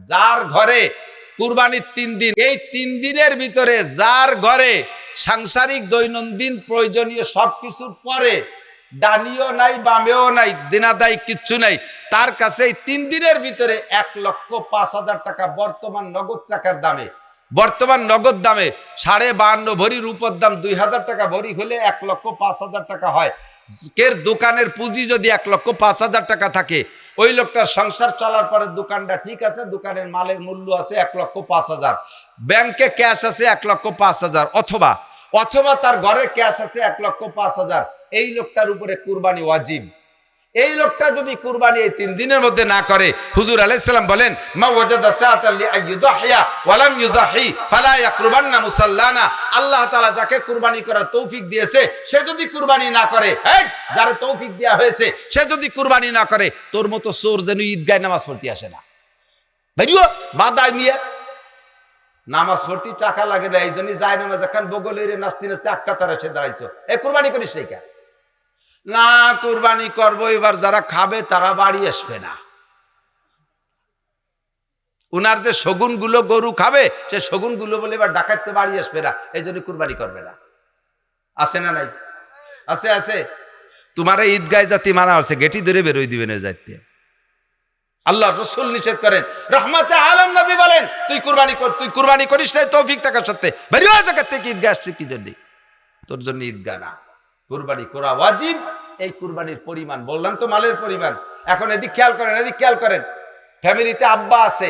যার ঘরে কুরবানির 3 দিন, এই 3 দিনের ভিতরে যার ঘরে সাংসারিক দৈনন্দিন প্রয়োজনীয় সবকিছুর পরে ডানিও নাই বামেও নাই দিনাদায় কিচ্ছু নাই, তার কাছে এই 3 দিনের ভিতরে 1,05,000 টাকা বর্তমান নগদ টাকার দামে, বর্তমান নগদ দামে 52.5 ভরি রূপর দাম 2,000 টাকা ভরি হলে 1,05,000 টাকা হয়। কের দোকানের পুঁজি যদি 1,05,000 টাকা থাকে, ওই লোকটার সংসার চলার পরে দোকানটা ঠিক আছে, দোকানের মালের মূল্য আছে 1,05,000, ব্যাংকে ক্যাশ আছে 1,05,000, অথবা তার ঘরে ক্যাশ আছে 1,05,000, এই লোকটার উপরে কুরবানি ওয়াজিব। এই লোকটা যদি কুরবানি এই 3 দিনের মধ্যে না করে, হুজুর আলাইহিস সালাম বলেন, মা ওয়াজাদা সাআতান লিআইয়ুদাহিয়া ওয়া লাম ইউদাহি ফালা ইয়াকরুবান্না মুসাল্লানা। আল্লাহ তাআলা যাকে কুরবানি করার তৌফিক দিয়েছে, সে যদি কুরবানি না করে, যার তৌফিক দেয়া হয়েছে সে যদি কুরবানি না করে, তোর মতো চোর যেন ঈদগায় নামাজ পড়তে আসে না। ভাইও বাদাই মিয়া নামাজ পড়তে টাকা লাগে না, এইজন্য যায় নামাজ এখন বগলের নাস্তি নাস্তি আক্কাতার এসে দাঁড়াইছো, এই কুরবানি করিস সেই কা না, কুরবানি করবো এবার যারা খাবে তারা বাড়ি আসবে না। উনার যে শগুনগুলো গরু খাবে, সে শগুনগুলো বলে এবার ডাকাইতে বাড়ি আসবে না, এই জন্য কুরবানি করবে না। আছে না নাই? আছে আছে। তোমার ঈদগায় জাতি মানা হচ্ছে, গেটি ধরে বেরোই দিবেন যাইতে। আল্লাহ রসুল নিষেধ করেন, রহমতে আলম নবী বলেন, তুই কুরবানি কর, তুই কুরবানি করিস নাই তৌফিক থাকা সত্ত্বে বেরিয়ে জায়গা থেকে ঈদগাহ আসছে কি জন্য? তোর জন্য ঈদগাহ না, কুরবানি করা ওয়াজিব। এই কুরবানির পরিমাণ বললাম তো, মালের পরিমাণ। এখন এদিক খেয়াল করেন, এদিক খেয়াল করেন। ফ্যামিলিতে আব্বা আছে,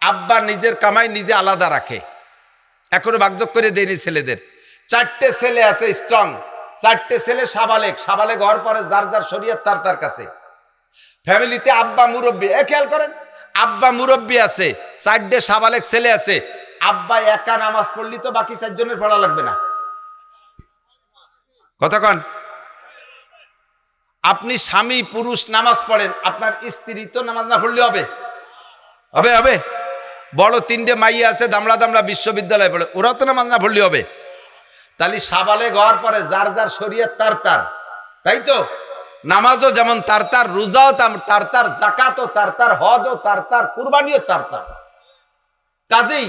আব্বা নিজের কামাই নিজে আলাদা রাখে, এখনো ভাগযোগ করে দেয়নি ছেলেদের। 4টে ছেলে আছে স্ট্রং, 4টে ছেলে সাবালেক হওয়ার পরে যার যার শরীয়ত তার কাছে। ফ্যামিলিতে আব্বা মুরব্বী, খেয়াল করেন, আব্বা মুরব্বী আছে, 4টে সাবালেক ছেলে আছে। আব্বা একা নামাজ পড়লি তো বাকি 4 জনের পড়া লাগবে না। কতক্ষণ? আপনি স্বামী পুরুষ নামাজ পড়েন, আপনার স্ত্রী তো নামাজ না পড়লে হবে? হবে হবে। বড় 3টে মাইয়া আছে দামড়া বিশ্ববিদ্যালয়ে পড়ে, ওরা তো নামাজ না পড়লে হবে? তাহলে সাবালেক হওয়ার পরে যার যার শরীয়ত তার, তাই তো? নামাজও যেমন তার, রোজাও তার, যাকাতও তার, হজও তার, কুরবানিও তার। কাজেই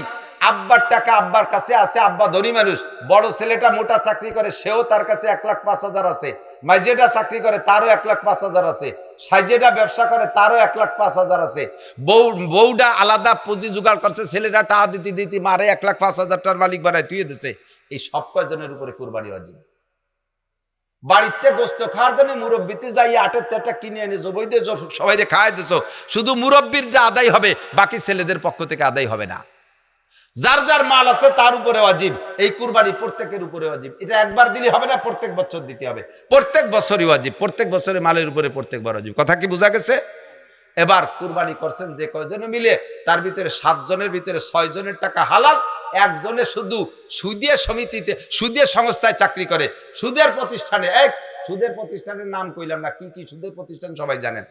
আব্বার টাকা আব্বার কাছে আছে, আব্বা ধনী মানুষ। বড় ছেলেটা মোটা চাকরি করে, সেও তার কাছে 1,05,000 আছে। মাইজেটা চাকরি করে, তারও 1,05,000 আছে। সাইজেটা ব্যবসা করে, তারও 1,05,000 আছে। বউটা আলাদা পুঁজি জোগাড় করছে, ছেলেটা টাকা দিতে মারে 1,05,000 টাকার মালিক বানায় তুই দিছে। এই সব কয়জনের উপরে কুরবানি ওয়াজিব। বাড়িতে গোস্ত খাওয়ার জন্য মুরব্বিতে যাই 8-টা কিনে এনে জবই দিয়ে সবাই খাওয়াই দিছ, শুধু মুরব্বির যে আদায় হবে, বাকি ছেলেদের পক্ষ থেকে আদায় হবে না। যার যার মাল আছে তার উপরে ওয়াজিব। এই কুরবানি প্রত্যেকের উপরে ওয়াজিব। এটা একবার দিলে হবে না, প্রত্যেক বছর দিতে হবে, প্রত্যেক বছরই ওয়াজিব, প্রত্যেক বছরে মালের উপরে প্রত্যেকবার ওয়াজিব। কথা কি বোঝা গেছে? এবার কুরবানি করছেন যে কয়জনে মিলে, তার ভিতরে 7 জনের ভিতরে 6 জনের টাকা হালাল, একজনে শুধু সুদিয়া সমিতিতে, সুদিয়া সংস্থায় চাকরি করে, সুদের প্রতিষ্ঠানে। সুদের প্রতিষ্ঠানের নাম কইলাম না, কি সুদের প্রতিষ্ঠান সবাই জানেন।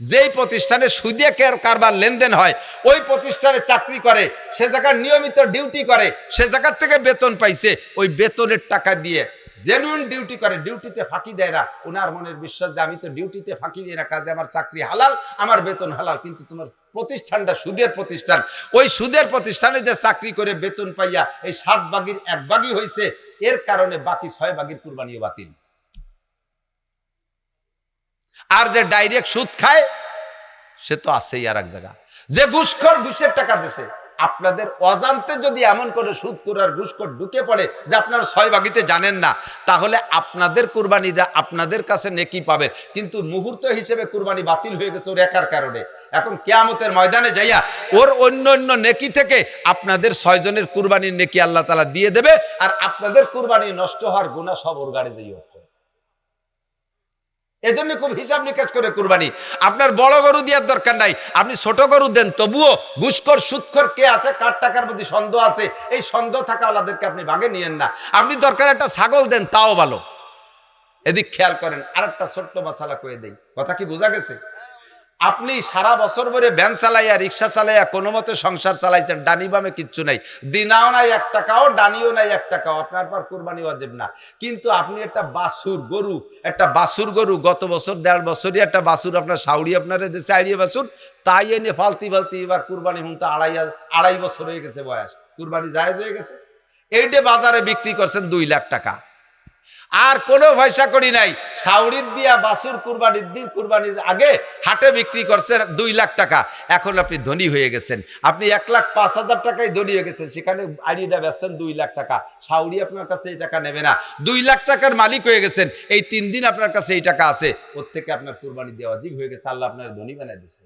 যেই প্রতিষ্ঠানে সুদিয়া কারবার লেনদেন হয়, ওই প্রতিষ্ঠানে চাকরি করে, সে জায়গার নিয়মিত ডিউটি করে, সে জায়গার থেকে বেতন পাইছে, ওই বেতনের টাকা দিয়ে জেনুইন ডিউটি করে, ডিউটিতে ফাঁকি দেয় না। ওনার মনের বিশ্বাস যে আমি তো ডিউটিতে ফাঁকি দিই না, কাজে আমার চাকরি হালাল, আমার বেতন হালাল। কিন্তু তোমার প্রতিষ্ঠানটা সুদের প্রতিষ্ঠান, ওই সুদের প্রতিষ্ঠানে যে চাকরি করে বেতন পাইয়া এই 7 ভাগের 1 ভাগই হয়েছে, এর কারণে বাকি 6 ভাগের কুরবানিও বাতিল। আর যে ডাইরেক্ট সুদ খায়, সে তো আছেই আর এক জায়গা। যে ঘুষখোর, ঘুষের টাকা দিছে, আপনাদের অজান্তে যদি এমন করে সুদ করার ঘুষখোর ঢুকে পড়ে যে আপনারা 6 ভাগিতে জানেন না, তাহলে আপনাদের কুরবানিটা আপনাদের কাছে নেকি পাবে, কিন্তু মুহূর্ত হিসেবে কুরবানি বাতিল হয়ে গেছে ওর একার কারণে। এখন কিয়ামতের ময়দানে যাইয়া ওর অন্য নেকি থেকে আপনাদের 6 জনের কুরবানির নেকি আল্লাহ তাআলা দিয়ে দেবে, আর আপনাদের কুরবানি নষ্ট হওয়ার গুনাহ সব ওর গাড়ি যাইয়া। এজন্য খুব হিসাব নিকাশ করে কুরবানি। আপনার বড় গরু দেওয়ার দরকার নাই, আপনি ছোট গরু দেন, তবুও ঘুষখোর সুদখোর কে আছে, কার টাকার প্রতি সন্দেহ আছে, এই সন্দেহ থাকা ওলাদেরকে আপনি ভাগে নিয়েন না। আপনি দরকার একটা ছাগল দেন, তাও ভালো। এদিক খেয়াল করেন, আরেকটা ছোট্ট মশালা কয়ে দেই, কথা কি বোঝা গেছে? আপনি সারা বছর ধরে ভ্যান চালাইয়া রিক্সা চালাইয়া কোনো মতে সংসার চালাইছেন, ডানি বামে কিচ্ছু নাই, দিনাও নাই 1 টাকাও, ডানিও নাই 1 টাকাও, আপনার পর কুরবানি ওয়াজিব না। কিন্তু আপনি একটা বাছুর গরু গত বছর 1.5 বছরই একটা বাছুর আপনার সাউরি আপনার দেশে আইডিয়া বাছুর, তাই এনে ফালতি এবার কুরবানি হুন তো 2.5 বছর হয়ে গেছে বয়স, কুরবানি জায়েজ হয়ে গেছে, এইটা বাজারে বিক্রি করছেন 2 লাখ টাকা। আর কোনো পয়সা করি নাই, সাউরির দিয়া বাছুর কুরবানির দিন, কুরবানির আগে হাটে বিক্রি করছেন 2 লাখ টাকা। এখন আপনি ধনী হয়ে গেছেন, আপনি 1,05,000 টাকায় ধনী হয়ে গেছেন, সেখানে আইডিটা বেচছেন 2 লাখ টাকা, সাউরি আপনার কাছে এই টাকা নেবে না, 2 লাখ টাকার মালিক হয়ে গেছেন। এই 3 দিন আপনার কাছে এই টাকা আছে, ওর থেকে আপনার কুরবানি দেওয়া অধিক হয়ে গেছে, আল্লাহ আপনার ধনী বানাই দিছে।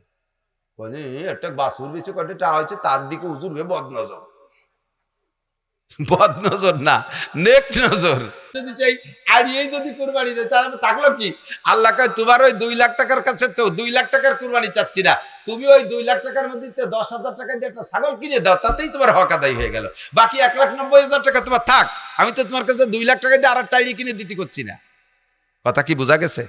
একটা বাছুর বেশি কয়টা টাকা হয়েছে, তার দিকে হুজুর হয়ে বদনজর না, নেক নজর। যদি চাই আড়িয়েই যদি কুরবানি দেয় তাহলে থাকলো কি? আল্লাহ কয় তোমার ওই 2 লাখ টাকার কাছে তো 2 লাখ টাকার কুরবানি চাচ্ছি না, তুমি ওই 2 লাখ টাকার মধ্যে 10,000 টাকা দিয়ে একটা ছাগল কিনে দাও, তাতেই তোমার হক আদায় হয়ে গেল। বাকি 1,90,000 টাকা তোমার থাক, আমি তো তোমার কাছে 2 লাখ টাকা দিয়ে আর একটা আইডি কিনে দিতে করছি না। কথা কি বোঝা গেছে?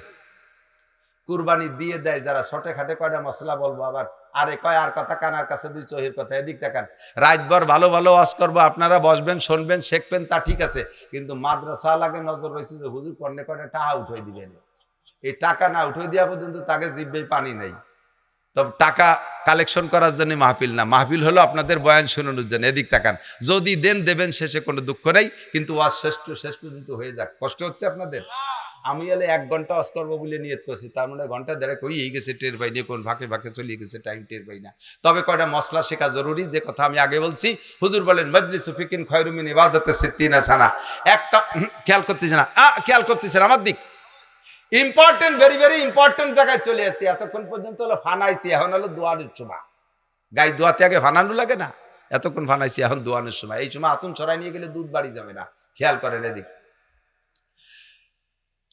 কুরবানি দিয়ে দেয় যারা, শটে খাটে কয়টা মশলা বলবো, আবার আরে কয় আর কথা কানার কাছে 2 চোহের কথা, এদিক তাকান। রাতভর ভালো ভালো ওয়াজ করবো, আপনারা বসবেন শুনবেন শিখবেন, তা ঠিক আছে, কিন্তু মাদ্রাসা লাগে নজর রয়েছে যে হুজুর কর্ণে কয়টা টাকা উঠাই দিবেন, এই টাকা না উঠাই দেওয়া পর্যন্ত তাকে জিভে পানি নেই। তবে টাকা কালেকশন করার জন্য মাহফিল না, মাহফিল হলো আপনাদের বয়ান শোনানোর জন্য, এদিক তাকান। যদি দেবেন, শেষে কোনো দুঃখ নেই, কিন্তু ওয়াজ শেষ পর্যন্ত হয়ে যাক। কষ্ট হচ্ছে আপনাদের? আমি এলে 1 ঘন্টা ওয়াজ করবো বলে নিয়ত করছি, তার মানে ঘন্টা দেড়েক হয়েই গেছে, টের পাই নিয়ে কোন ভাগে চলিয়ে গেছে টাইম, টের পাই না। তবে কয়টা মশলা শেখা জরুরি, যে কথা আমি আগে বলছি। হুজুর বলেন মজলিসু ফিকিন খায়রুম মিন ইবাদাতি 60 সানা। একটা খেয়াল করতেছেন আমার দিক, ইম্পর্টেন্ট, ভেরি ভেরি ইম্পর্টেন্ট জায়গায় চলে আসছি। এতক্ষণ পর্যন্ত হলো ফানাইছি, এখন হলো দোয়ানের সময়। গাই দোয়াতে আগে ফানানো লাগে না? এতক্ষণ ফানাইছি, এখন দোয়ানের সময়। এই সময় আতুন ছড়াই নিয়ে গেলে দুধ বাড়ি যাবে না, খেয়াল করেন এদিক।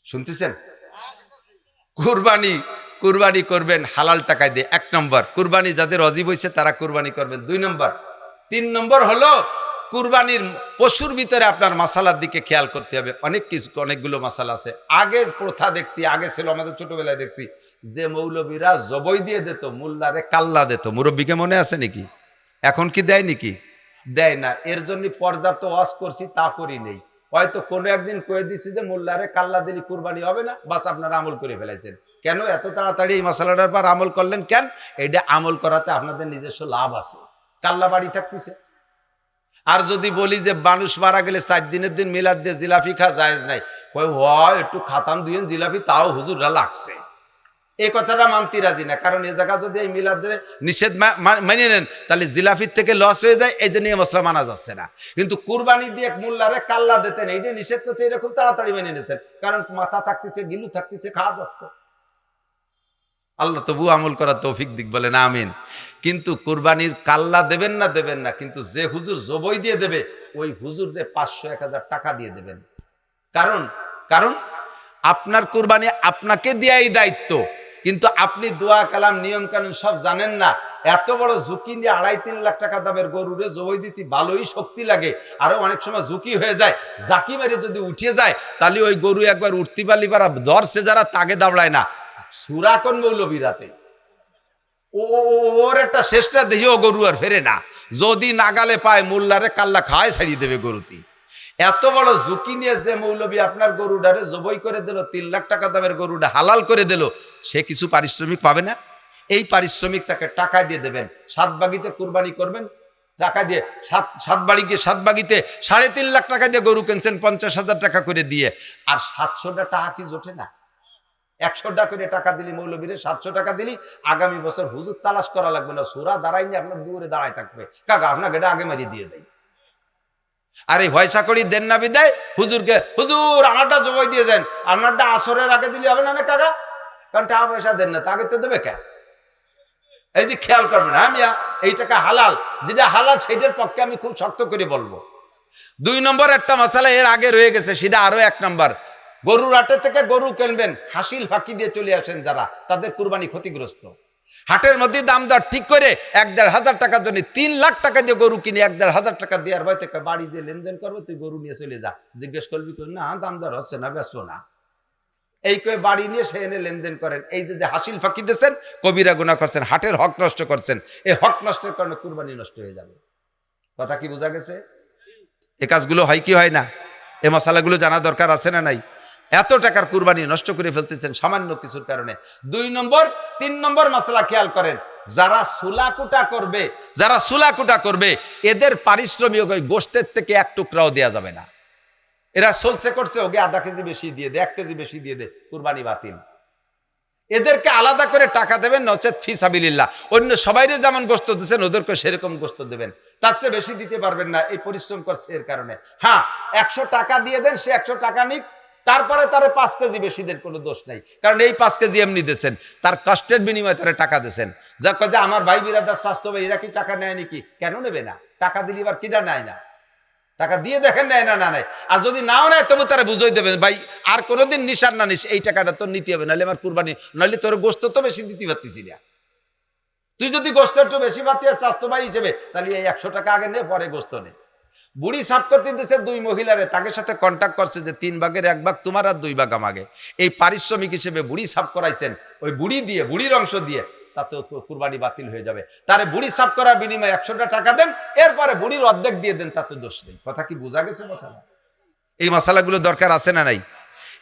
শুনতেছেন? কুরবানি করবেন হালাল টাকায় দিয়ে, 1 নম্বর। কুরবানি যাদের অজীব হয়েছে তারা কুরবানি করবেন, 2 নম্বর। 3 নম্বর হলো কুরবানির পশুর ভিতরে আপনার মাসালার দিকে খেয়াল করতে হবে। অনেকগুলো মাসালা আছে। আগে প্রথা দেখছি, আগে ছিল আমাদের ছোটবেলায় দেখছি যে মৌলবীরা জবই দিয়ে দিত, মোল্লারে কাল্লা দিত। মুরব্বীকে মনে আছে নাকি? এখন কি দেয় নাকি? দেয় না। এর জন্য পর্যাপ্ত ওয়াজ করছি, তা করি নেই। হয়তো কোনো একদিন কয়ে দিচ্ছি যে মোল্লারে কাল্লা দিলি কুরবানি হবে না, বাস আপনারা আমল করে ফেলেছেন। কেন এত তাড়াতাড়ি এই মশলাটার পর আমল করলেন কেন? এটা আমল করাতে আপনাদের নিজস্ব লাভ আছে, কাল্লা বাড়ি থাকতেছে। আর যদি বলি যে মানুষ মারা গেলে 4 দিনের দিন মিলাদ দিয়ে জিলাপি খা জায়েজ নাই, একটু খাতাম দুইন জিলাপি, তাও হুজুররা লাগছে, এই কথাটা মানতে রাজি না। কারণ এই জায়গা যদি এই মিলাদের নিষেধ মেনে নেন, তাহলে জিলাফির থেকে লস হয়ে যায়, এই জন্য মশলা মানা যাচ্ছে না। কিন্তু কুরবানি দিয়ে মোল্লারে কাল্লা দিতেন, এইটা নিষেধ করছে, এটা খুব তাড়াতাড়ি মেনে নিয়েছেন, কারণ মাথা থাকতেছে, গিলু থাকতেছে, খাওয়া যাচ্ছে। আল্লাহ তবু আমল করার তৌফিক দিক, বলেন আমিন। কিন্তু কুরবানির কাল্লা দেবেন না, কিন্তু যে হুজুর জবই দিয়ে দেবে, ওই হুজুরে 500-1000 টাকা দিয়ে দেবেন। কারণ আপনার কুরবানি আপনাকে দেয়াই দায়িত্ব, কিন্তু আপনি দোয়া কালাম নিয়ম কানুন সব জানেন না। এত বড় ঝুঁকি নিয়ে 2.5-3 লাখ টাকা দামের গরুরে জবই দিতে ভালোই শক্তি লাগে, আরো অনেক সময় ঝুঁকি হয়ে যায়, জাকি মেরে যদি উঠে যায়, তাহলে ওই গরু একবার উঠতে পারলি পারা ধরছে যারা, তাকে দাবড়ায় না। সুরা কোন মৌলবীরাতে ওর একটা শেষটা দেখি, ও গরু আর ফেরে না, যদি নাগালে পায় মোল্লারে কাল্লা খায় ছাড়িয়ে দেবে গরুটি। এত বড় ঝুঁকি নিয়ে যে মৌলবী আপনার গরুটারে জবই করে দিল, 3 লাখ টাকা দামের গরুটা হালাল করে দিল, সে কিছু পারিশ্রমিক পাবে না? এই পারিশ্রমিক তাকে টাকা দিয়ে দেবেন। 7 বাগিতে কুরবানি করবেন, টাকা দিয়ে 7 বাগিতে 3.5 লাখ টাকা দিয়ে গরু কিনছেন 50,000 টাকা করে দিয়ে, আর 700টা টাকা কি জোটে না? 100টা করে টাকা দিলি মৌলবীরে, 700 টাকা দিলি, আগামী বছর হুজুর তালাশ করা লাগবে না, সুরা দাঁড়াইনি আপনার দূরে দাঁড়ায় থাকবে, কাকা আপনাকে এটা আগে মারিয়ে দিয়ে যাই। আর এই ভয়সা করি দেন না বিদায় হুজুরকে, হুজুর আমারটা জবাই দিয়ে যান, আমারটা আসরের আগে দিলে হবে না কাকা, কারণ টাকা পয়সা দেন না, তাকে তো দেবে কে? এই যে খেয়াল করবেন, হ্যাঁ মিয়া, এই টাকা হালাল, যেটা হালাল সেটার পক্ষে আমি খুব শক্ত করে বলবো। 2 নম্বর একটা মশালা এর আগে রয়ে গেছে, সেটা আরো 1 নম্বর। গরুর হাটে থেকে গরু কিনবেন, হাসিল ফাঁকি দিয়ে চলে আসেন যারা, তাদের কুরবানি ক্ষতিগ্রস্ত। হাটের মধ্যে দাম দর ঠিক করে 1-1.5 টাকার জন্য 3 লাখ টাকা দিয়ে গরু কিনে 1-1.5 টাকা দেওয়ার ভয় থেকে বাড়ি দিয়ে লেনদেন করবো, তুই গরু নিয়ে চলে যা, জিজ্ঞেস করবি না দাম দর হচ্ছে না, ব্যস্ত না, এই কয়ে বাড়ি নিয়ে সে এনে লেনদেন করেন। এই যে হাসিল ফাঁকি দিয়েছেন, কবিরা গুনাহ করছেন, হাটের হক নষ্ট করছেন। এই হক নষ্টের কারণে কুরবানি নষ্ট হয়ে যাবে। কথা কি বোঝা গেছে? এই কাজগুলো হয় কি হয় না? এই মশালাগুলো জানা দরকার আছে না নাই? এত টাকার কুরবানি নষ্ট করে ফেলতেছেন সামান্য কিছুর কারণে। 2 নম্বর 3 নম্বর মশলা খেয়াল করেন, যারা সুলাকুটা করবে এদের পারিশ্রমিক ওই গোশতের থেকে 1 টুকরাও দেয়া যাবে না। এরা চলছে করছে, ওকে আধা কেজি বেশি দিয়ে দে, 1 কেজি বেশি দিয়ে দে, কুরবানি বাতিল। এদেরকে আলাদা করে টাকা দেবেন, নচেত ফি সাবিলিল্লাহ। অন্য সবাইরে যেমন গোশত দিচ্ছেন ওদেরকে সেরকম গোশত দেবেন, তার চেয়ে বেশি দিতে পারবেন না, এই পরিশ্রম করছে এর কারণে। হ্যাঁ, 100 টাকা দিয়ে দেন, সে 100 টাকা নিক, তারপরে তারে 5 কেজি বেশি দেন, কোনো দোষ নাই। কারণ এই 5 কেজি এমনি দিয়েছেন, তার কষ্টের বিনিময়ে তারা টাকা দিয়েছেন। যা কয় যে আমার ভাই বিরাদার স্বাস্থ্য ভাই, এরা কি টাকা নেয় নাকি? কেন নেবে না? টাকা দিলে এবার কিনা নেয় না? টাকা দিয়ে দেখেন নেয় না, না নেয়। আর যদি নাও নেয় তবু তারা বুঝাই দেবেন, ভাই আর কোনোদিন নিশার না নিস, এই টাকাটা তোর নিতে হবে, নাহলে আমার কুরবানি, নাহলে তোর গোশত তো বেশি দিতে পারতেছি না। তুই যদি গোশত একটু বেশি পাতিস স্বাস্থ্য ভাই হিসেবে, তাহলে এই 100 টাকা আগে নে, পরে গোশত নে। বুড়ি সাফ করতে দিতেছে 2 মহিলারে, তাকে সাথে কন্ট্যাক্ট করছে যে 3 ভাগের 1 ভাগ তোমার আর 2 ভাগ আমাকে। এই পারিশ্রমিক হিসেবে বুড়ি সাফ করাইছেন, ওই বুড়ি দিয়ে, বুড়ির অংশ দিয়ে, তাতে কুরবানি বাতিল হয়ে যাবে। তারে বুড়ি সাফ করার বিনিময়ে 100টা টাকা দেন, এরপরে বুড়ির অর্ধেক দিয়ে দেন, তাতে দোষ নেই। কথা কি বোঝা গেছে? মশালা, এই মশালাগুলো দরকার আছে না নাই?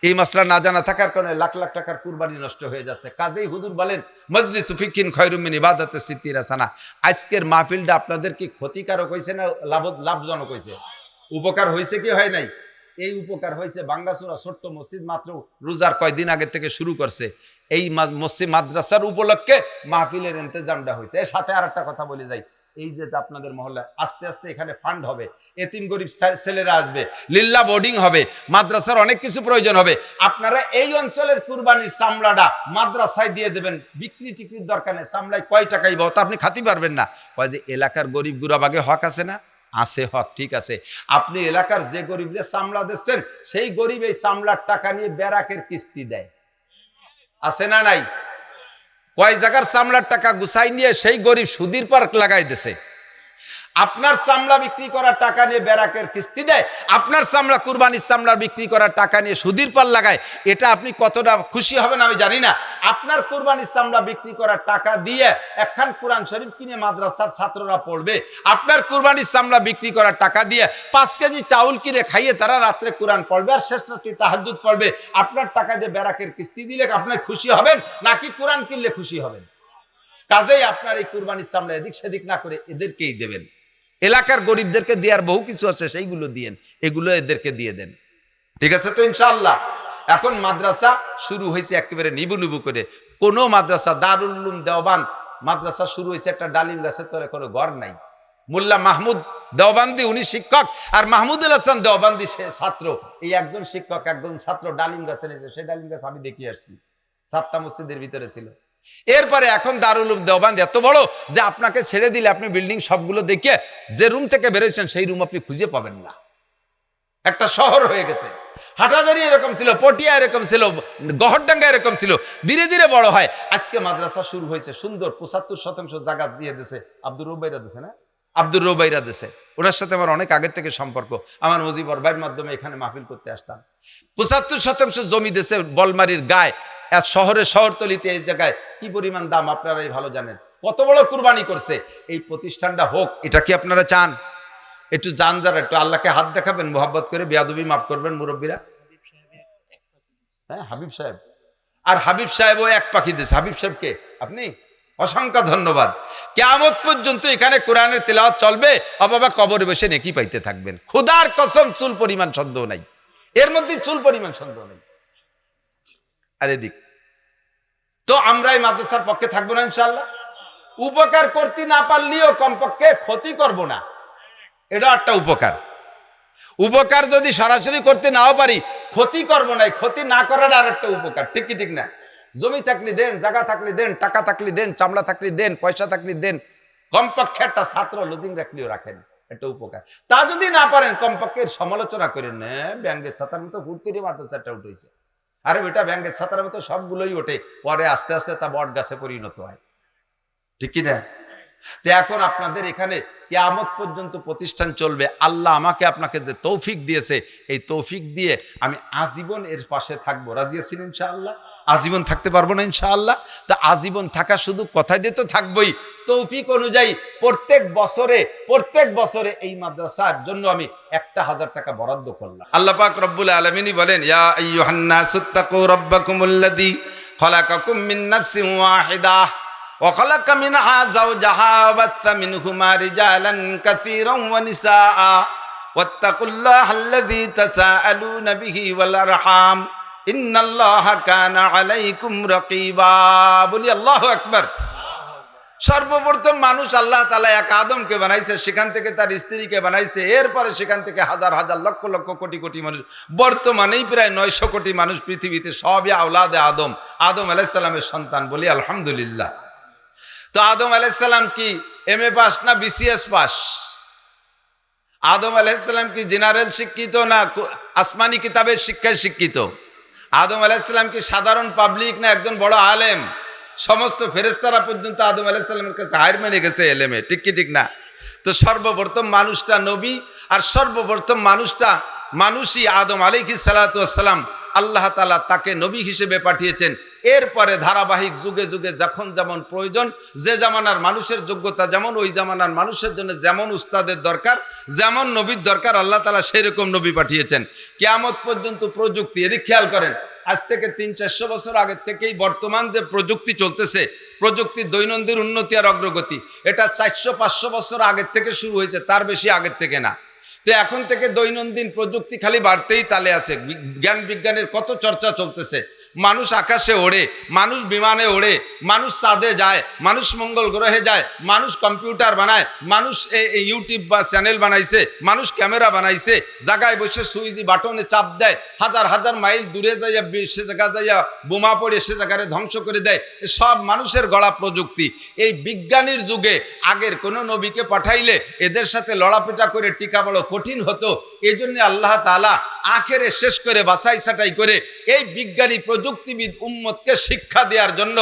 এই মশলা না জানা থাকার কারণে লাখ লাখ টাকার কুরবানি নষ্ট হয়ে যাচ্ছে। কাজেই হুজুর বলেন, মজলিসু ফিকিন খায়রুম মিন ইবাদাতিস সিত্তিনা সানা। আজকের মাহফিলটা আপনাদের কি ক্ষতিকারক হয়েছে না লাভজনক হয়েছে? উপকার হয়েছে কি হয় নাই? এই উপকার হয়েছে। বাঙ্গাসুরা ছোট্ট মসজিদ মাত্র রোজার কয়দিন আগে থেকে শুরু করছে। এই মসজিদ মাদ্রাসার উপলক্ষে মাহফিলের ইন্তজামটা হয়েছে। এর সাথে আর একটা কথা বলে যাই, এই যে আপনাদের মহল্লায় আস্তে আস্তে এখানে ফান্ড হবে, এতিম গরিব ছেলেরা আসবে, লিল্লা বোর্ডিং হবে, মাদ্রাসার অনেক কিছু প্রয়োজন হবে। আপনারা এই অঞ্চলের কুরবানির চামড়াটা মাদ্রাসায় দিয়ে দেবেন, বিক্রি টিক্রির দরকার নেই। চামড়ায় কয় টাকাই বা তা আপনি খাতি পারবেন না। কয় যে এলাকার গরিব গুরাবাগে হক আছে না? আছে হক, ঠিক আছে। আপনি এলাকার যে গরিবরে চামড়া দিচ্ছেন, সেই গরিব এই চামড়ার টাকা নিয়ে ব্যারাকের কিস্তি দেয়, আছে না নাই? কয় জায়গার চামড়ার টাকা গুছাই নিয়ে সেই গরিব সুদীর পার্ক লাগাই দিছে। আপনার চামড়া বিক্রি করার টাকা নিয়ে ব্যারাকের কিস্তি দেয়, আপনার চামড়া কুরবানির চামড়া বিক্রি করার টাকা নিয়ে সুদীর পার লাগায়। এটা আপনি কতটা খুশি হবেন আমি জানি না। আপনার কুরবানির চামড়া বিক্রি করার টাকা দিয়ে একখান কোরআন শরীফ কিনে মাদ্রাসার ছাত্ররা পড়বে, আপনার কুরবানির চামড়া বিক্রি করার টাকা দিয়ে 5 কেজি চাউল কিনে খাইয়ে তারা রাত্রে কোরআন পড়বে আর শেষ রাতে তাহাজ্জুদ পড়বে। আপনার টাকা দিয়ে ব্যারাকের কিস্তি দিলে আপনি খুশি হবেন নাকি কোরআন কিনলে খুশি হবেন? কাজেই আপনার এই কুরবানির চামড়া এদিক সেদিক না করে এদেরকেই দেবেন। এলাকার গরিবদেরকে দেওয়ার বহু কিছু আছে, সেইগুলো দিয়েন, এগুলো এদেরকে দিয়ে দেন। ঠিক আছে তো ইনশাআল্লাহ? এখন মাদ্রাসা শুরু হয়েছে একেবারে নিবু নিবু করে। কোন মাদ্রাসা, দারুল উলুম দেওবান মাদ্রাসা শুরু হয়েছে, একটা ডালিম গাছের তলে কোনো ঘর নাই। মোল্লা মাহমুদ দেওবান্দি উনি শিক্ষক, আর মাহমুদুল হাসান দেওবান্দি সে ছাত্র। এই একজন শিক্ষক একজন ছাত্র ডালিম গাছে নিয়েছে। সেই ডালিম গাছ আমি দেখিয়ে আসছি, 7টা মসজিদের ভিতরে ছিল। এরপরে এখন দারুল উলুম দেওবান্দ এত বড় যে আপনাকে ছেড়ে দিলে আপনি বিল্ডিং সবগুলো দেখে যে রুম থেকে বেরোয়েছেন সেই রুম আপনি খুঁজে পাবেন না। একটা শহর হয়ে গেছে। হাটাজারি এরকম ছিল, পটিয়া এরকম ছিল, গহরডাঙ্গা এরকম ছিল, ধীরে ধীরে বড় হয়। আজকে মাদ্রাসা শুরু হয়েছে, সুন্দর 75% জায়গা দিয়ে দিয়েছে আব্দুর রৌবাইরা দিয়েছে না, আব্দুর রৌবাইরা দিয়েছে। ওনার সাথে আমার অনেক আগের থেকে সম্পর্ক। আমার মুজিবর ভাইয়ের মাধ্যমে এখানে মাহফিল করতে আসতাম। 75% জমি দিয়েছে বলমারির গায়ে, শহরের শহরতলিতে। এই জায়গায় কি পরিমাণ দাম আপনারাই ভালো জানেন। কত বড় কুরবানি করছে। এই প্রতিষ্ঠানটা হোক, এটা কি আপনারা চান? একটু জান যারা, একটু আল্লাহকে হাত দেখাবেন মোহাব্বত করে, বেয়াদবি মাফ করবেন মুরব্বীরা। হ্যাঁ, হাবিব সাহেব। আর হাবিব সাহেবও 1 পাখি দিয়েছে। হাবিব সাহেবকে আপনি অসংখ্য ধন্যবাদ। কিয়ামত পর্যন্ত এখানে কোরআনের তেলাওয়াত চলবে, বাবা কবরে বসে নেকি পাইতে থাকবেন। খোদার কসম, চুল পরিমাণ সন্দেহ নাই, এর মধ্যে চুল পরিমাণ সন্দেহ নেই। আর এদিক তো আমরা এই মাদ্রাসার পক্ষে থাকবো না ইনশাআল্লাহ। উপকার করতে না পারলেও কমপক্ষে ক্ষতি করব না, এটা একটা উপকার। উপকার যদি সরাসরি করতে নাও পারি, ক্ষতি করব না, ক্ষতি না করার আর একটা উপকার। ঠিক কি ঠিক না? জমি থাকলে দেন, জায়গা থাকলে দেন, টাকা থাকলে দেন, চামড়া থাকলে দেন, পয়সা থাকলে দেন, কমপক্ষে একটা ছাত্র লুদিং রাখলেও রাখেন, একটা উপকার। তা যদি না পারেন কমপক্ষে সমালোচনা করেন, ব্যাঙ্গের ছাতার মতো হুট করে মাদ্রাসাটা উঠেছে। আরে বেটা, ব্যাঙ্গের ছাতার মতো সবগুলোই ওঠে, পরে আস্তে আস্তে তা বট গাছে পরিণত হয়। ঠিক কিনা? তো এখন আপনাদের এখানে কিয়ামত পর্যন্ত প্রতিষ্ঠান চলবে। আল্লাহ আমাকে আপনাকে যে তৌফিক দিয়েছে, এই তৌফিক দিয়ে আমি আজীবন এর পাশে থাকবো। রাজি আছেন ইনশাআল্লাহ? আজীবন থাকতে পারবো না ইনশাআল্লাহ? তো আজীবন থাকা শুধু কথায় দিয়ে তো থাকবোই, তৌফিক অনুযায়ী প্রত্যেক বছরে এই মাদ্রাসার জন্য আমি 1000 টাকা বরাদ্দ করলাম। আল্লাহ পাক রব্বুল আলামিনই বলেন, ইয়া আইয়ুহান নাসুত্তাকু রাব্বাকুমুল্লাযী খালাকাকুম মিন নাফসিন ওয়াহিদাহ ওয়া খালাকা মিনহা যাওজাহা ওয়া বাত্তা মিনহুমা রিজালান কাসীরান ওয়া নিসাআ ওয়াত্তাকুল্লাহাল্লাযী তাসাআলুনা বিহি ওয়াল আরহাম ইন্নাল্লাহা কানা আলাইকুম রাকীবা। বলি আল্লাহু আকবার। সর্বপ্রথম মানুষ আল্লাহ তাআলা এক আদমকে বানাইছে, সেখান থেকে তার স্ত্রীকে বানাইছে, এরপরে সেখান থেকে হাজার হাজার লক্ষ লক্ষ কোটি কোটি মানুষ, বর্তমানেই প্রায় 900 কোটি মানুষ পৃথিবীতে, সবই আওলাদে আদম, আদম আলাইহিস সালামের সন্তান। বলি আলহামদুলিল্লাহ। তো আদম আলাইহিস সালাম কি MA পাস না BCS পাস? আদম আলাইহিস সালাম কি জেনারেল শিক্ষিত না আসমানি কিতাবের শিক্ষায় শিক্ষিত? আদম আলাইহিস সালাম কি সাধারণ পাবলিক না একজন বড় আলেম? সমস্ত ফেরেশতারা পর্যন্ত আদম আলাইহিস সালামের কাছে হার মেনে গেছে এলেমে, ঠিক কি ঠিক না? তো সর্বপ্রথম মানুষটা নবী, আর সর্বপ্রথম মানুষই আদম আলাইহিস সালাতু ওয়াস সালাম। আল্লাহ তাআলা তাকে নবী হিসেবে পাঠিয়েছেন। এরপরে ধারাবাহিক যুগে যুগে যখন যেমন প্রয়োজন, যে জামানার মানুষের যোগ্যতা যেমন, ওই জামানার মানুষের জন্য যেমন উস্তাদের দরকার, যেমন নবীর দরকার, আল্লাহ তাআলা সেরকম নবী পাঠিয়েছেন। কিয়ামত পর্যন্ত প্রযুক্তি, এদিক খেয়াল করেন, আজ থেকে 300-400 বছর আগের থেকেই বর্তমান যে প্রযুক্তি চলতেছে, প্রযুক্তির দৈনন্দিন উন্নতি আর অগ্রগতি, এটা 400-500 বছর আগের থেকে শুরু হয়েছে, তার বেশি আগের থেকে না। তো এখন থেকে দৈনন্দিন প্রযুক্তি খালি বাড়তেই তালে আছে। জ্ঞান বিজ্ঞানের কত চর্চা চলতেছে। মানুষ আকাশে ওড়ে, মানুষ বিমানে ওড়ে, মানুষ চাঁদে যায়, মানুষ মঙ্গল গ্রহে যায়, মানুষ কম্পিউটার বানায়, মানুষ ইউটিউব বা চ্যানেল বানাইছে, মানুষ ক্যামেরা বানাইছে, জায়গায় বসে সুইচি বাটনে চাপ দেয়, হাজার হাজার মাইল দূরে যাইয়া সে জায়গা যাইয়া বোমা পড়ে সে জায়গায় ধ্বংস করে দেয়। সব মানুষের গড়া প্রযুক্তি। এই বিজ্ঞানীর যুগে আগের কোনো নবীকে পাঠাইলে এদের সাথে লড়াপেটা করে টিকা বড় কঠিন হতো। এই জন্য আল্লাহ তাআলা আখেরে শেষ করে বাছাই ছাঁটাই করে এই বিজ্ঞানী প্রযুক্তিবিদ উম্মতকে শিক্ষা দেওয়ার জন্য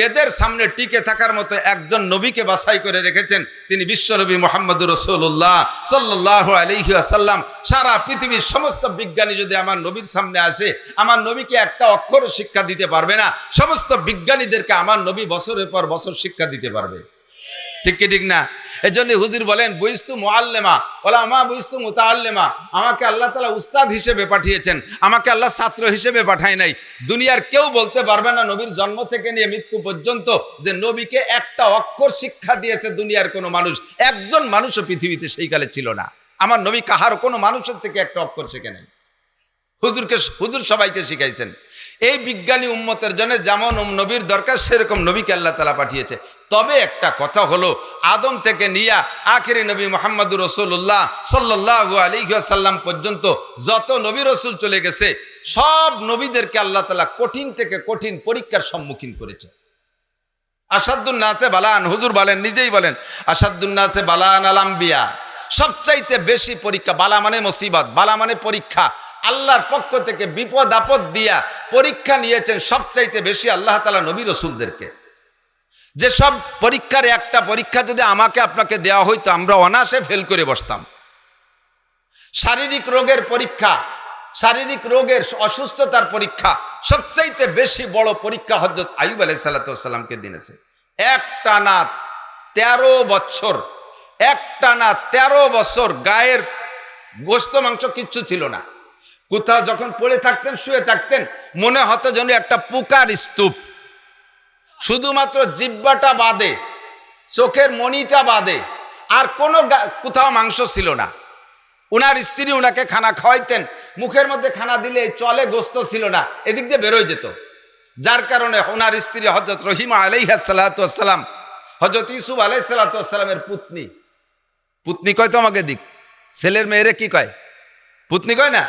এদের সামনে টিকে থাকার মতো একজন নবীকে বাছাই করে রেখেছেন। তিনি বিশ্বনবী মুহাম্মদুর রাসূলুল্লাহ সাল্লাল্লাহু আলাইহি ওয়াসাল্লাম। সারা পৃথিবীর সমস্ত বিজ্ঞানী যদি আমার নবীর সামনে আসে, আমার নবীকে একটা অক্ষর শিক্ষা দিতে পারবে না। সমস্ত বিজ্ঞানীদেরকে আমার নবী বছরের পর বছর শিক্ষা দিতে পারবে, ঠিক কি ঠিক না? এজন্য হুজুর বলেন, বুইস্তু মুআল্লিমা ওলামা বুইস্তু মুতাআল্লিমা। আমাকে আল্লাহ তাআলা উস্তাদ হিসেবে পাঠিয়েছেন, আমাকে আল্লাহ ছাত্র হিসেবে পাঠায় নাই। দুনিয়ার কেউ বলতে পারবে না নবীর জন্ম থেকে নিয়ে মৃত্যু পর্যন্ত যে নবীকে একটা অক্ষর শিক্ষা দিয়েছে দুনিয়ার কোনো মানুষ। একজন মানুষও পৃথিবীতে সেই কালে ছিল না। আমার নবী কাহার কোনো মানুষের থেকে একটা অক্ষর শেখে নাই। হুজুর সবাইকে শিখাইছেন। এই বিজ্ঞানী উম্মতের জন্য যেমন নবীর দরকার, সেরকম নবীকে আল্লাহ তাআলা পাঠিয়েছে। তবে একটা কথা হলো, আদম থেকে নিয়ে আখেরি নবী মুহাম্মদুর রাসূলুল্লাহ সাল্লাল্লাহু আলাইহি ওয়াসাল্লাম পর্যন্ত যত নবী রাসূল চলে গেছে, সব নবীদেরকে আল্লাহ তাআলা কঠিন থেকে কঠিন পরীক্ষার সম্মুখীন করেছে। আসাদুন নাসে বালান, হুজুর বলেন, নিজেই বলেন, আসাদুন নাসে বালান আল আম্বিয়া। সবচাইতে বেশি পরীক্ষা, বালা মানে মুসিবত, বালা মানে পরীক্ষা, আল্লাহর পক্ষ থেকে বিপদ আপদ দিয়া পরীক্ষা নিয়েছেন সবচাইতে বেশি আল্লাহ তাআলা নবী রাসূলদেরকে। যে সব পরীক্ষার একটা পরীক্ষা যদি আমাকে আপনাকে দেওয়া হইতো, আমরা অনায়াসে ফেল করে বসতাম। শারীরিক রোগের পরীক্ষা, শারীরিক রোগের অসুস্থতার পরীক্ষা, সবচাইতে বেশি বড় পরীক্ষা হযরত আইয়ুব আলাইহিস সালাতু ওয়াস সালামকে দিয়েছে। একটানা 13 বছর গায়ের গোশত মাংস কিচ্ছু ছিল না। কোথাও যখন পড়ে থাকতেন, শুয়ে থাকতেন, মনে হতো যেন একটা পোকার স্তূপ। শুধুমাত্র জিহ্বাটা বাদে, চোখের মণিটা বাদে আর কোনো কোথাও মাংস ছিল না। উনার স্ত্রী উনাকে খানা খাওয়াইতেন, মুখের মধ্যে খানা দিলে চলে, গোশত ছিল না, এদিক দিয়ে বেরোয় যেত। যার কারণে ওনার স্ত্রী হযরত রহিমা আলাইহিস সালাতু ওয়াস সালাম, হযরত ইউসুফ আলাইহিস সালাতু ওয়াস সালামের পুতনি কয় তো আমাকে দিক, ছেলের মেয়েরে কি কয়? পুতনি কয় না?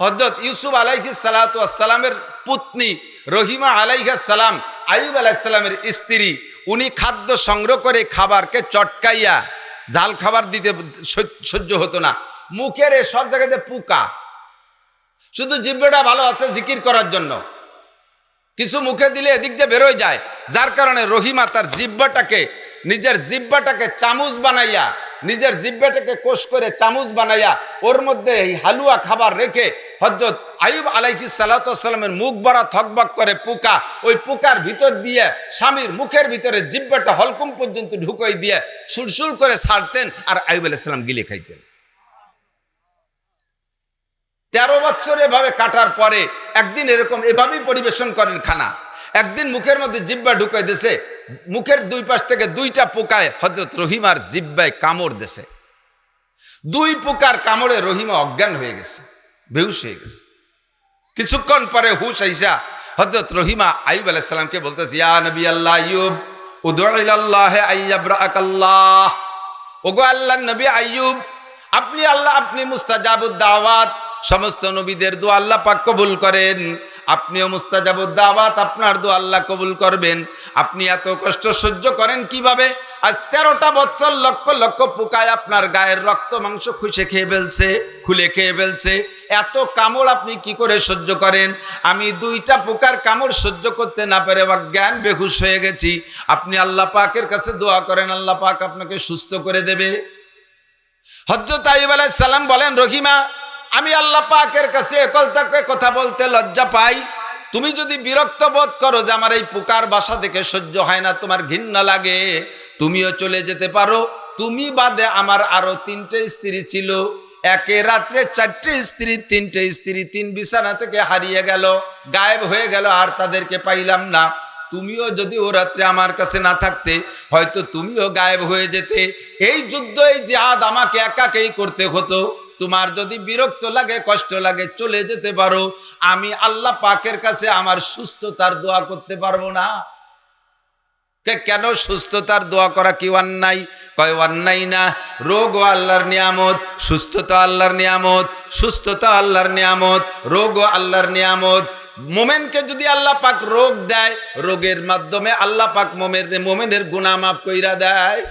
হযরত ইউসুফ আলাইহিস সালাতু ওয়াস সালামের পুতনি রহিমা আলাইহিস সালাম, আইয়ুব আলাইহিস সালামের স্ত্রী, উনি খাদ্য সংগ্রহ করে খাবারকে চটকাইয়া, ঝাল খাবার দিতে সহ্য হতো না। মুখের সব জায়গাতে পোকা, শুধু জিহ্বাটা ভালো আছে জিকির করার জন্য, কিছু মুখে দিলে এদিক দিয়ে বেরোয় যায়। যার কারণে রহিমা তার জিহ্বাটাকে নিজের জিহ্বাটাকে চামচ বানাইয়া, নিজের জিহ্বাটাকে কোষ করে চামচ বানাইয়া ওর মধ্যে এই হালুয়া খাবার রেখে হযরত আইয়ুব আলাইহিস সালাতু ওয়াস সালামের মুখ ভরা থকবক করে পোকা, ওই পোকার ভিতর দিয়ে স্বামীর মুখের ভিতরে জিহ্বাটা হলকুম পর্যন্ত ঢুকাই দিয়ে সুরসুর করে ছাড়তেন, আর আইয়ুব আলাইহিস সালাম গিলে খাইতেন। 13 বছর এভাবে কাটার পরে একদিন এরকম এভাবেই পরিবেশন করেন খানা। একদিন মুখের মধ্যে জিহ্বা ঢুকাই দিয়েছে, মুখের দুই পাশ থেকে 2টা পোকায় হযরত রহিমার জিহ্বায় কামড় দিয়েছে। 2 পোকার কামড়ে রহিমা অজ্ঞান হয়ে গেছে, বেহুশ হয়ে গেছে। কিছুক্ষণ পরে হুশ আইসা হযরত রহিমা আইয়ুব আলাইহিস সালামকে বলতেছে, ইয়া নবী আল্লাহ আইয়ুব উদউ ইলাল্লাহি আইয়াবরাকাল্লাহ। ওগো আল্লাহর নবী আইয়ুব, আপনি আল্লাহ, আপনি মুস্তাজাবুদ দাওয়াত, সমস্ত নবীদের দোয়া আল্লাহ পাক কবুল করেন, আপনিও মুস্তাজাবুদ দাওয়াত, আপনার দোয়া আল্লাহ কবুল করবেন। আপনি এত কষ্ট সহ্য করেন কিভাবে? আজ 13টা বছর লক্ষ লক্ষ পোকায় আপনার গায়ের রক্ত মাংস খুশে খেয়ে ফেলছে, খুলে খেয়ে ফেলছে, এত কামড় আপনি কি করে সহ্য করেন? আমি 2টা পোকার কামড় সহ্য করতে না পেরে অজ্ঞান বেহুশ হয়ে গেছি। আপনি আল্লাহ পাকের কাছে দোয়া করেন, আল্লাহ পাক আপনাকে সুস্থ করে দেবে। হযরত আইয়ুব আলাইহিস সালাম বলেন, রহিমা, আমি আল্লাহ পাকের কাছে কথা বলতে লজ্জা পাই। তুমি যদি বিরক্ত বোধ করো যে আমার এই পোকার বাসা থেকে সহ্য হয় না, তোমার ঘৃণা লাগে, তুমিও চলে যেতে পারো। তুমি বাদে আমার আরো 3টে স্ত্রী ছিল, একে রাত্রে 4টে স্ত্রী, 3টে স্ত্রী 3 বিছানা থেকে হারিয়ে গেল, গায়েব হয়ে গেল, আর তাদেরকে পাইলাম না। তুমিও যদি ও রাত্রে আমার কাছে না থাকতে, হয়তো তুমিও গায়েব হয়ে যেতে। এই যুদ্ধ, এই জিহাদ আমাকে একাকেই করতে হতো। তোমার যদি বিরক্ত লাগে, কষ্ট লাগে, চলে যেতে পারো। আমি আল্লাহ পাকের কাছে আমার সুস্থতার দোয়া করতে পারবো না। কেন? সুস্থতার দোয়া করা কি অন্যায়? কয় অন্যায় না, রোগ ও আল্লাহর নিয়ামত, সুস্থতা আল্লাহর নিয়ামত, সুস্থতা আল্লাহর নিয়ামত, রোগ ও আল্লাহর নিয়ামত। মোমেনকে যদি আল্লাহ পাক রোগ দেয়, রোগের মাধ্যমে আল্লাহ পাক মোমেনের গুনাহ মাফ কইরা দেয়।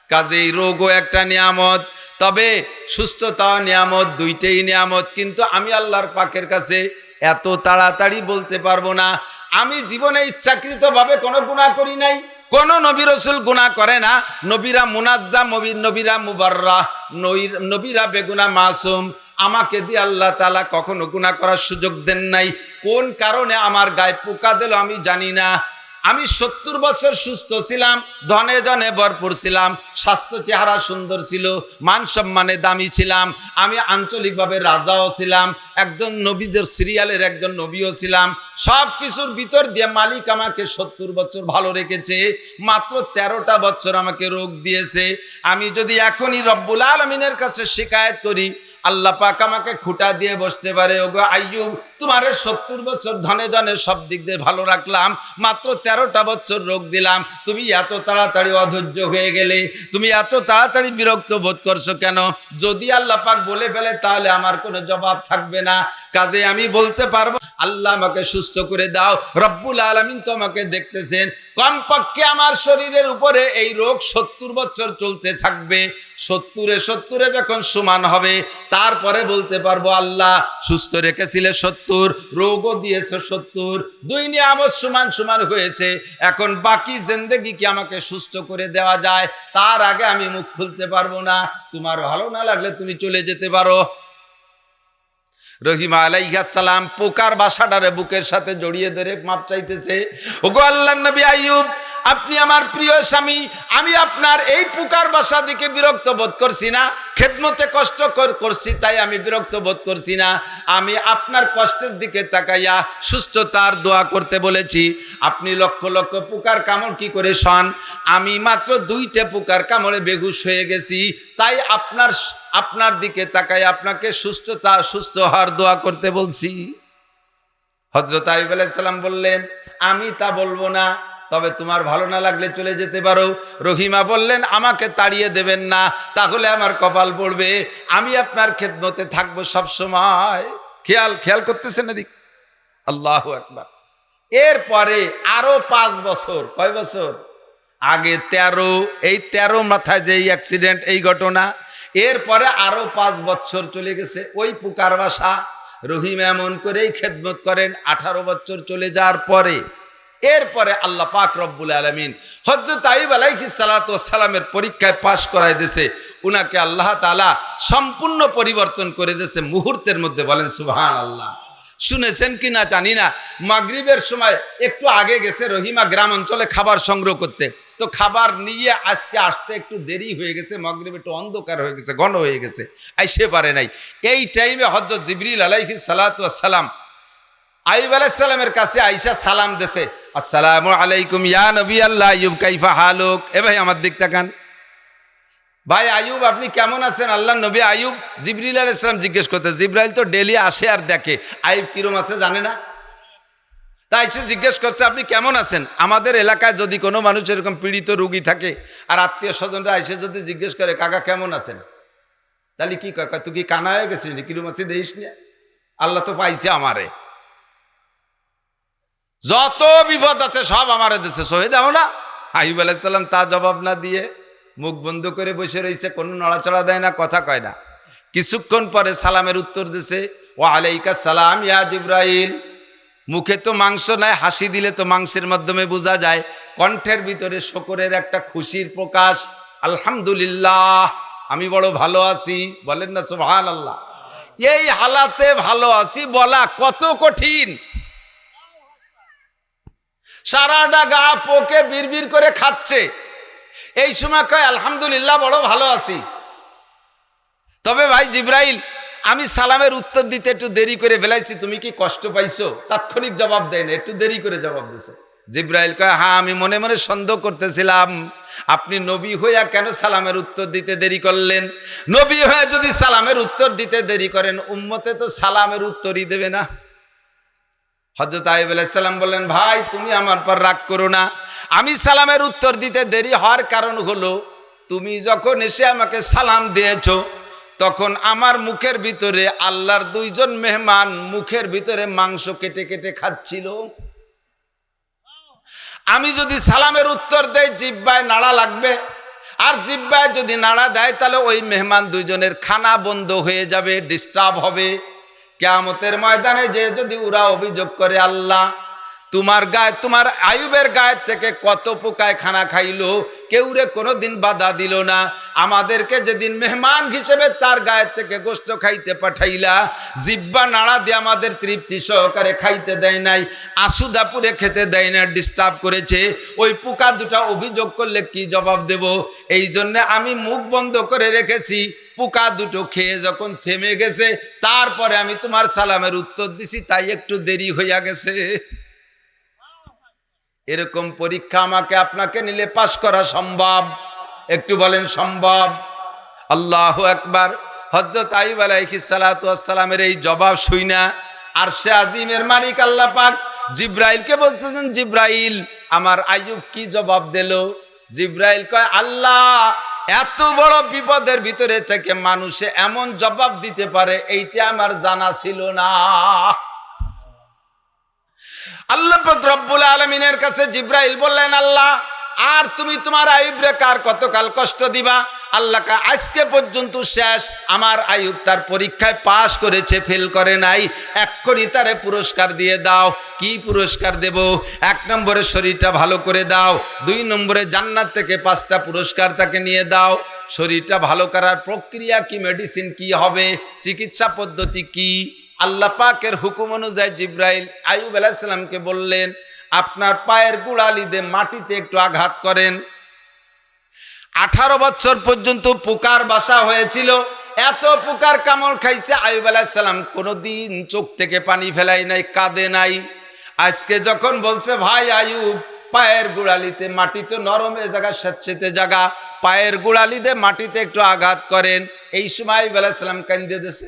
কাজেই রোগও একটা নিয়ামত, তবে সুস্থতা নিয়ামত, 2টেই নিয়ামত। কিন্তু আমি আল্লাহর পাকের কাছে এত তাড়াতাড়ি বলতে পারবো না। আমি জীবনে ইচ্ছাকৃতভাবে কোনো গুনাহ করি নাই। কোন নবী রাসূল গুনাহ করে না। নবীরা মুনাজ্জাম, নবীরা মুবাররাহ, নবীরা বেগুনাহ মাসুম। আমাকে দিয়ে আল্লাহ তাআলা কখনো গুনাহ করার সুযোগ দেন নাই। কোন কারণে আমার গায়ে পোকা দিল আমি জানি না। আমি 70 বছর সুস্থ ছিলাম, ধনে জনে ভরপুর ছিলাম, স্বাস্থ্য চেহারা সুন্দর ছিল, মান সম্মানে দামি ছিলাম, আমি আঞ্চলিকভাবে রাজাও ছিলাম, একজন নবীদের সিরিয়ালের একজন নবীও ছিলাম। সব কিছুর ভিতর দিয়ে মালিক আমাকে 70 বছর ভালো রেখেছে, মাত্র 13টা বছর আমাকে রোগ দিয়েছে। আমি যদি এখনই রব্বুল আলামিনের কাছে শিকায়েত করি, আল্লাহ পাক আমাকে খুঁটা দিয়ে বসতে পারে, ওগো আইয়ুব, তোমারে 70 বছর ধনে জনে সব দিক দিয়ে ভালো রাখলাম, মাত্র 13টা বছর রোগ দিলাম, তুমি এত তাড়াতাড়ি অধৈর্য হয়ে গেলে, তুমি এত তাড়াতাড়ি বিরক্ত বোধ করছো কেন? যদি আল্লাহ পাক বলে ফেলে তাহলে আমার কোনো জবাব থাকবে না। কাজে আমি বলতে পারবো, আল্লাহ আমাকে সুস্থ করে দাও। রব্বুল আলামিন তো আমাকে দেখতেছেন, কমপক্ষে আমার শরীরের উপরে এই রোগ 70 বছর চলতে থাকবে। 70-এ যখন সমান হবে, তারপরে বলতে পারবো আল্লাহ সুস্থ রেখেছিলে 70, রোগও দিয়েছে 70, 2 নিয়ামত সমান সমান হয়েছে। এখন বাকি জিন্দেগি কি আমাকে সুস্থ করে দেওয়া যায়? তার আগে আমি মুখ খুলতে পারবো না। তোমার ভালো না লাগলে তুমি চলে যেতে পারো। রহিমা আলাইহিস সালাম পোকার বাসাটারে বুকের সাথে জড়িয়ে ধরে মাপ চাইতেছে, ওগো আল্লাহর নবী আইয়ুব, আপনি আমার প্রিয় স্বামী, আমি আপনার এই পোকার বাসা দিকে বিরক্ত বোধ করছি না, খেদমতে কষ্ট করছি তাই আমি বিরক্ত বোধ করছি না। আমি আপনার কষ্টের দিকে তাকাইয়া সুস্থতার দোয়া করতে বলেছি। আপনি লক্ষ লক্ষ পোকার কামড় কি করে সন? আমি মাত্র 2টে পোকার কামড়ে বেহুশ হয়ে গেছি, তাই আপনার দিকে তাকাই আপনাকে সুস্থ হওয়ার দোয়া করতে বলছি। হযরত আইয়ুব আলাইহিস সালাম বললেন, আমি তা বলবো না, তবে তোমার ভালো না লাগলে চলে যেতে পারো। রহিমা বললেন, আমাকে তাড়িয়ে দেবেন না, তাহলে আমার কপাল পড়বে, আমি আপনার খেদমতে থাকবো সব সময়। খেয়াল করতেছেন এদিক? আল্লাহু আকবার। এরপরে আরো 5 বছর, কয় বছর আগে? 13। এই 13 মাথায় যে অ্যাক্সিডেন্ট, এই ঘটনা, এরপরে আরো 5 বছর চলে গেছে ওই পোকার বাসা। রহিম এমন করেই খেদমত করেন। 18 বছর চলে যাওয়ার পরে এরপরে আল্লাহ পাক রব্বুল আলামিন হযরত আইয়ুব আলাইহিস সালাতু ওয়াস সালামের পরীক্ষায় পাশ করায় দিয়েছে, উনাকে আল্লাহ তাআলা সম্পূর্ণ পরিবর্তন করে দিয়েছে মুহূর্তের মধ্যে। বলেন সুবহানাল্লাহ। শুনেছেন কি না জানি না, মাগরিবের সময় একটু আগে গেছে রহিমা গ্রাম অঞ্চলে খাবার সংগ্রহ করতে, তো খাবার নিয়ে আজকে আসতে একটু দেরি হয়ে গেছে, মাগরিব একটু অন্ধকার হয়ে গেছে, ঘন হয়ে গেছে, আইসে পারে নাই। এই টাইমে হযরত জিবরিল আলাইহিস সালাতু ওয়াস সালাম আইয়ুব আলাইহিস সালামের কাছে আইসা সালাম দেছে, আসসালামু আলাইকুম ইয়া নবী আল্লাহ আইয়ুব কাইফা হালুক। এ ভাই আমার দিক তাকান, ভাই আইয়ুব আপনি কেমন আছেন? আল্লাহ নবী আইয়ুব জিবরিল আলাইহিস সালাম জিজ্ঞেস করতে, জিবরাইল তো ডেলি আসে আর দেখে আইয়ুব কিরম আছে জানে না, তাই সে জিজ্ঞেস করছে আপনি কেমন আছেন। আমাদের এলাকায় যদি কোনো মানুষ এরকম পীড়িত রোগী থাকে আর আত্মীয় স্বজনরা এসে যদি জিজ্ঞেস করে কাকা কেমন আছেন, তাহলে কি কয়, তুই কি কানা হয়ে গেছিস কিরম আছে দেখিস না, আল্লাহ তো পাইছে আমারে, যত বিপদ আছে সব আমারে দেশে সহে দাও না। আইয়ুব আলাইহিস সালাম তা জবাব না দিয়ে মুখ বন্ধ করে বসে রয়েছে, কোনো নড়াচড়া দেয় না, কথা কয় না। কিছুক্ষণ পরে সালামের উত্তর দিছে, ওয়া আলাইকাস সালাম ইয়া জিবরাইল। মুখে তো মাংস নাই, হাসি দিলে তো মাংসের মাধ্যমে বোঝা যায়, কণ্ঠের ভিতরে শকরের একটা খুশির প্রকাশ। আলহামদুলিল্লাহ, আমি বড় ভালো আছি, বলেন না সুবহানাল্লাহ। এই হালাতে ভালো আছি বলা কত কঠিন। সারাটা গা পোকে বিড়বিড় করে খাচ্ছে, এই সময় কয় আলহামদুলিল্লাহ বড় ভালো আছি। তবে ভাই জিবরাইল, আমি সালামের উত্তর দিতে একটু দেরি করে ফেলাইছি, তুমি কি কষ্ট পাইছো? তাৎক্ষণিক জবাব দেয় না, একটু দেরি করে জবাব দিছে। জিবরাইল কয় হ্যাঁ, আমি মনে মনে সন্দেহ করতেছিলাম আপনি নবী হইয়া কেন সালামের উত্তর দিতে দেরি করলেন। নবী হয়ে যদি সালামের উত্তর দিতে দেরি করেন, উম্মতে তো সালামের উত্তরই দেবে না। হযরত আইয়ুব আলাইহিস সালাম বললেন, ভাই তুমি আমার পর রাগ করো না, আমি সালামের উত্তর দিতে দেরি হওয়ার কারণ হলো তুমি যখন এসে আমাকে সালাম দিয়েছো তখন আমার মুখের ভিতরে আল্লাহর দুইজন মেহমান মুখের ভিতরে মাংস কেটে কেটে খাচ্ছিল। আমি যদি সালামের উত্তর দেই জিহ্বায় নাড়া লাগবে, আর জিহ্বায় যদি নাড়া দেয় তাহলে ওই মেহমান দুইজনের খানা বন্ধ হয়ে যাবে, ডিস্টার্ব হবে। কিয়ামতের ময়দানে যে যদি ওরা অভিযোগ করে আল্লাহ তোমার গায়ে, তোমার আইয়ুবের গায়ের থেকে কত পোকায় খানা খাইলো, কেউ রে কোনোদিন বাধা দিল না, আমাদেরকে যেদিন মেহমান হিসেবে তার গায়ের থেকে গোশত খাইতে পাঠাইলা, জিহ্বা নাড়া দিয়ে আমাদের তৃপ্তি সহকারে খাইতে দেয় নাই, আসুদাপুরে খেতে দেয় না, ডিস্টার্ব করেছে, ওই পোকা দুটা অভিযোগ করলে কি জবাব দেব? এই জন্য আমি মুখ বন্ধ করে রেখেছি। পোকা দুটো খেয়ে যখন থেমে গেছে তারপরে আমি তোমার সালামের উত্তর দিছি, তাই একটু দেরি হইয়া গেছে। এরকম পরীক্ষা আমাকে আপনাকে নিলে পাশ করা সম্ভব? একটু বলেন সম্ভব? আল্লাহু আকবার। হযরত আইয়ুব আলাইহিস সালাতু ওয়াস সালামের এই জবাব শুইনা আরশে আজিমের মালিক আল্লাহ পাক জিবরাইলকে বলতেছেন, জিবরাইল আমার আইয়ুব কি জবাব দিল? জিবরাইল কয়, আল্লাহ এত বড় বিপদের ভিতরে থেকে মানুষে এমন জবাব দিতে পারে এইটা আমার জানা ছিল না। আল্লাহ পাক রব্বুল আলামিনের কাছে জিবরাইল বললেন, আল্লাহ আর তুমি তোমার আইয়ুবরে কার কতকাল কষ্ট দিবা? আল্লাহ কা আজকে পর্যন্ত শেষ, আমার আইয়ুব তার পরীক্ষায় পাশ করেছে, ফেল করে নাই, এক্ষুনি তারে পুরস্কার দিয়ে দাও। কি পুরস্কার দেব? 1 নম্বরে শরীরটা ভালো করে দাও, 2 নম্বরে জান্নাত থেকে 5টা পুরস্কার তাকে নিয়ে দাও। শরীরটা ভালো করার প্রক্রিয়া কি, মেডিসিন কি হবে, চিকিৎসা পদ্ধতি কি? আল্লাহ পাকের হুকুম অনুযায়ী জিবরাইল আইয়ুব আলাইহিস সালামকে বললেন, আপনার পায়ের গোড়ালি দিয়ে মাটিতে একটু আঘাত করেন। 18 বছর পর্যন্ত পোকার বাসা হয়েছিল, এত পোকার কামড় খাইছে, আইয়ুব আলাইহিস সালাম কোনোদিন চোখ থেকে পানি ফেলাই নাই, কাঁদে নাই। আজকে যখন বলছে ভাই আইয়ুব পায়ের গোড়ালিতে, মাটি তো নরম, এ জায়গা স্বেচ্ছেতে জায়গা, পায়ের গোড়ালিতে মাটিতে একটু আঘাত করেন, এই সময় আইয়ুব আলাইহিস সালাম কাঁদে দিয়েছে।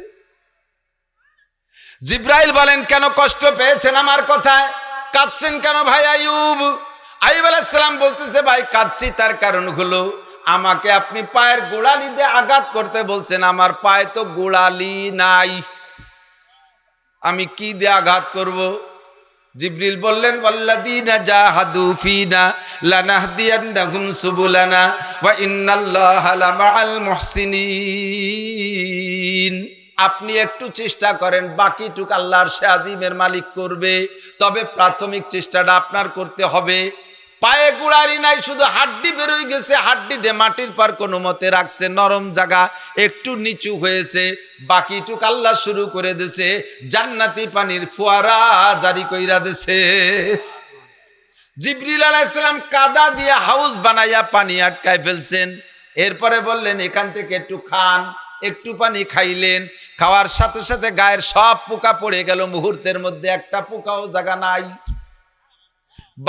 জিবরাইল বলেন, কেন কষ্ট পেয়েছেন আমার কথায়, কাঁদছেন কেন ভাই আইয়ুব? আইয়ুব আলাইহিস সালাম বলতেছে, ভাই কাঁদছি তার কারণ হলো আমাকে আপনি পায়ের গোড়ালি দিয়ে আঘাত করতে বলছেন, আমার পায়ে তো গোড়ালি নাই, আমি কি দিয়ে আঘাত করব? জিবরিল বললেন, ওয়াল্লাযীনা জাহাদু ফীনা লানাহদিয়ান্নাহুম সুবুলানা ওয়া ইন্নাল্লাহা লামাআল মুহসিনিন। আপনি একটু চেষ্টা করেন, বাকিটুক আল্লাহর আরশে আজিমের মালিক করবে। তবে প্রাথমিক চেষ্টাটা আপনার করতে হবে। পায়ে গুড়ারি নাই, শুধু হাড্ডি বেরোয় গেছে, হাড্ডি দিয়ে মাটির পার কোনো মতে রাখছে, নরম জায়গা একটু নিচু হয়েছে, বাকিটুক আল্লাহ শুরু করে দিছে জান্নাতি পানির ফোয়ারা জারি কইরা দিছে। জিবরিল আলাইহিস সালাম কাদা দিয়ে হাউস বানাইয়া পানি আটকায় ফেলছেন। এরপরে বললেন এখান থেকে একটু খান, একটু পানি খাইলেন, খাওয়ার সাথে সাথে গায়ের সব পোকা পড়ে গেল, মুহূর্তের মধ্যে একটা পোকাও জায়গা নাই।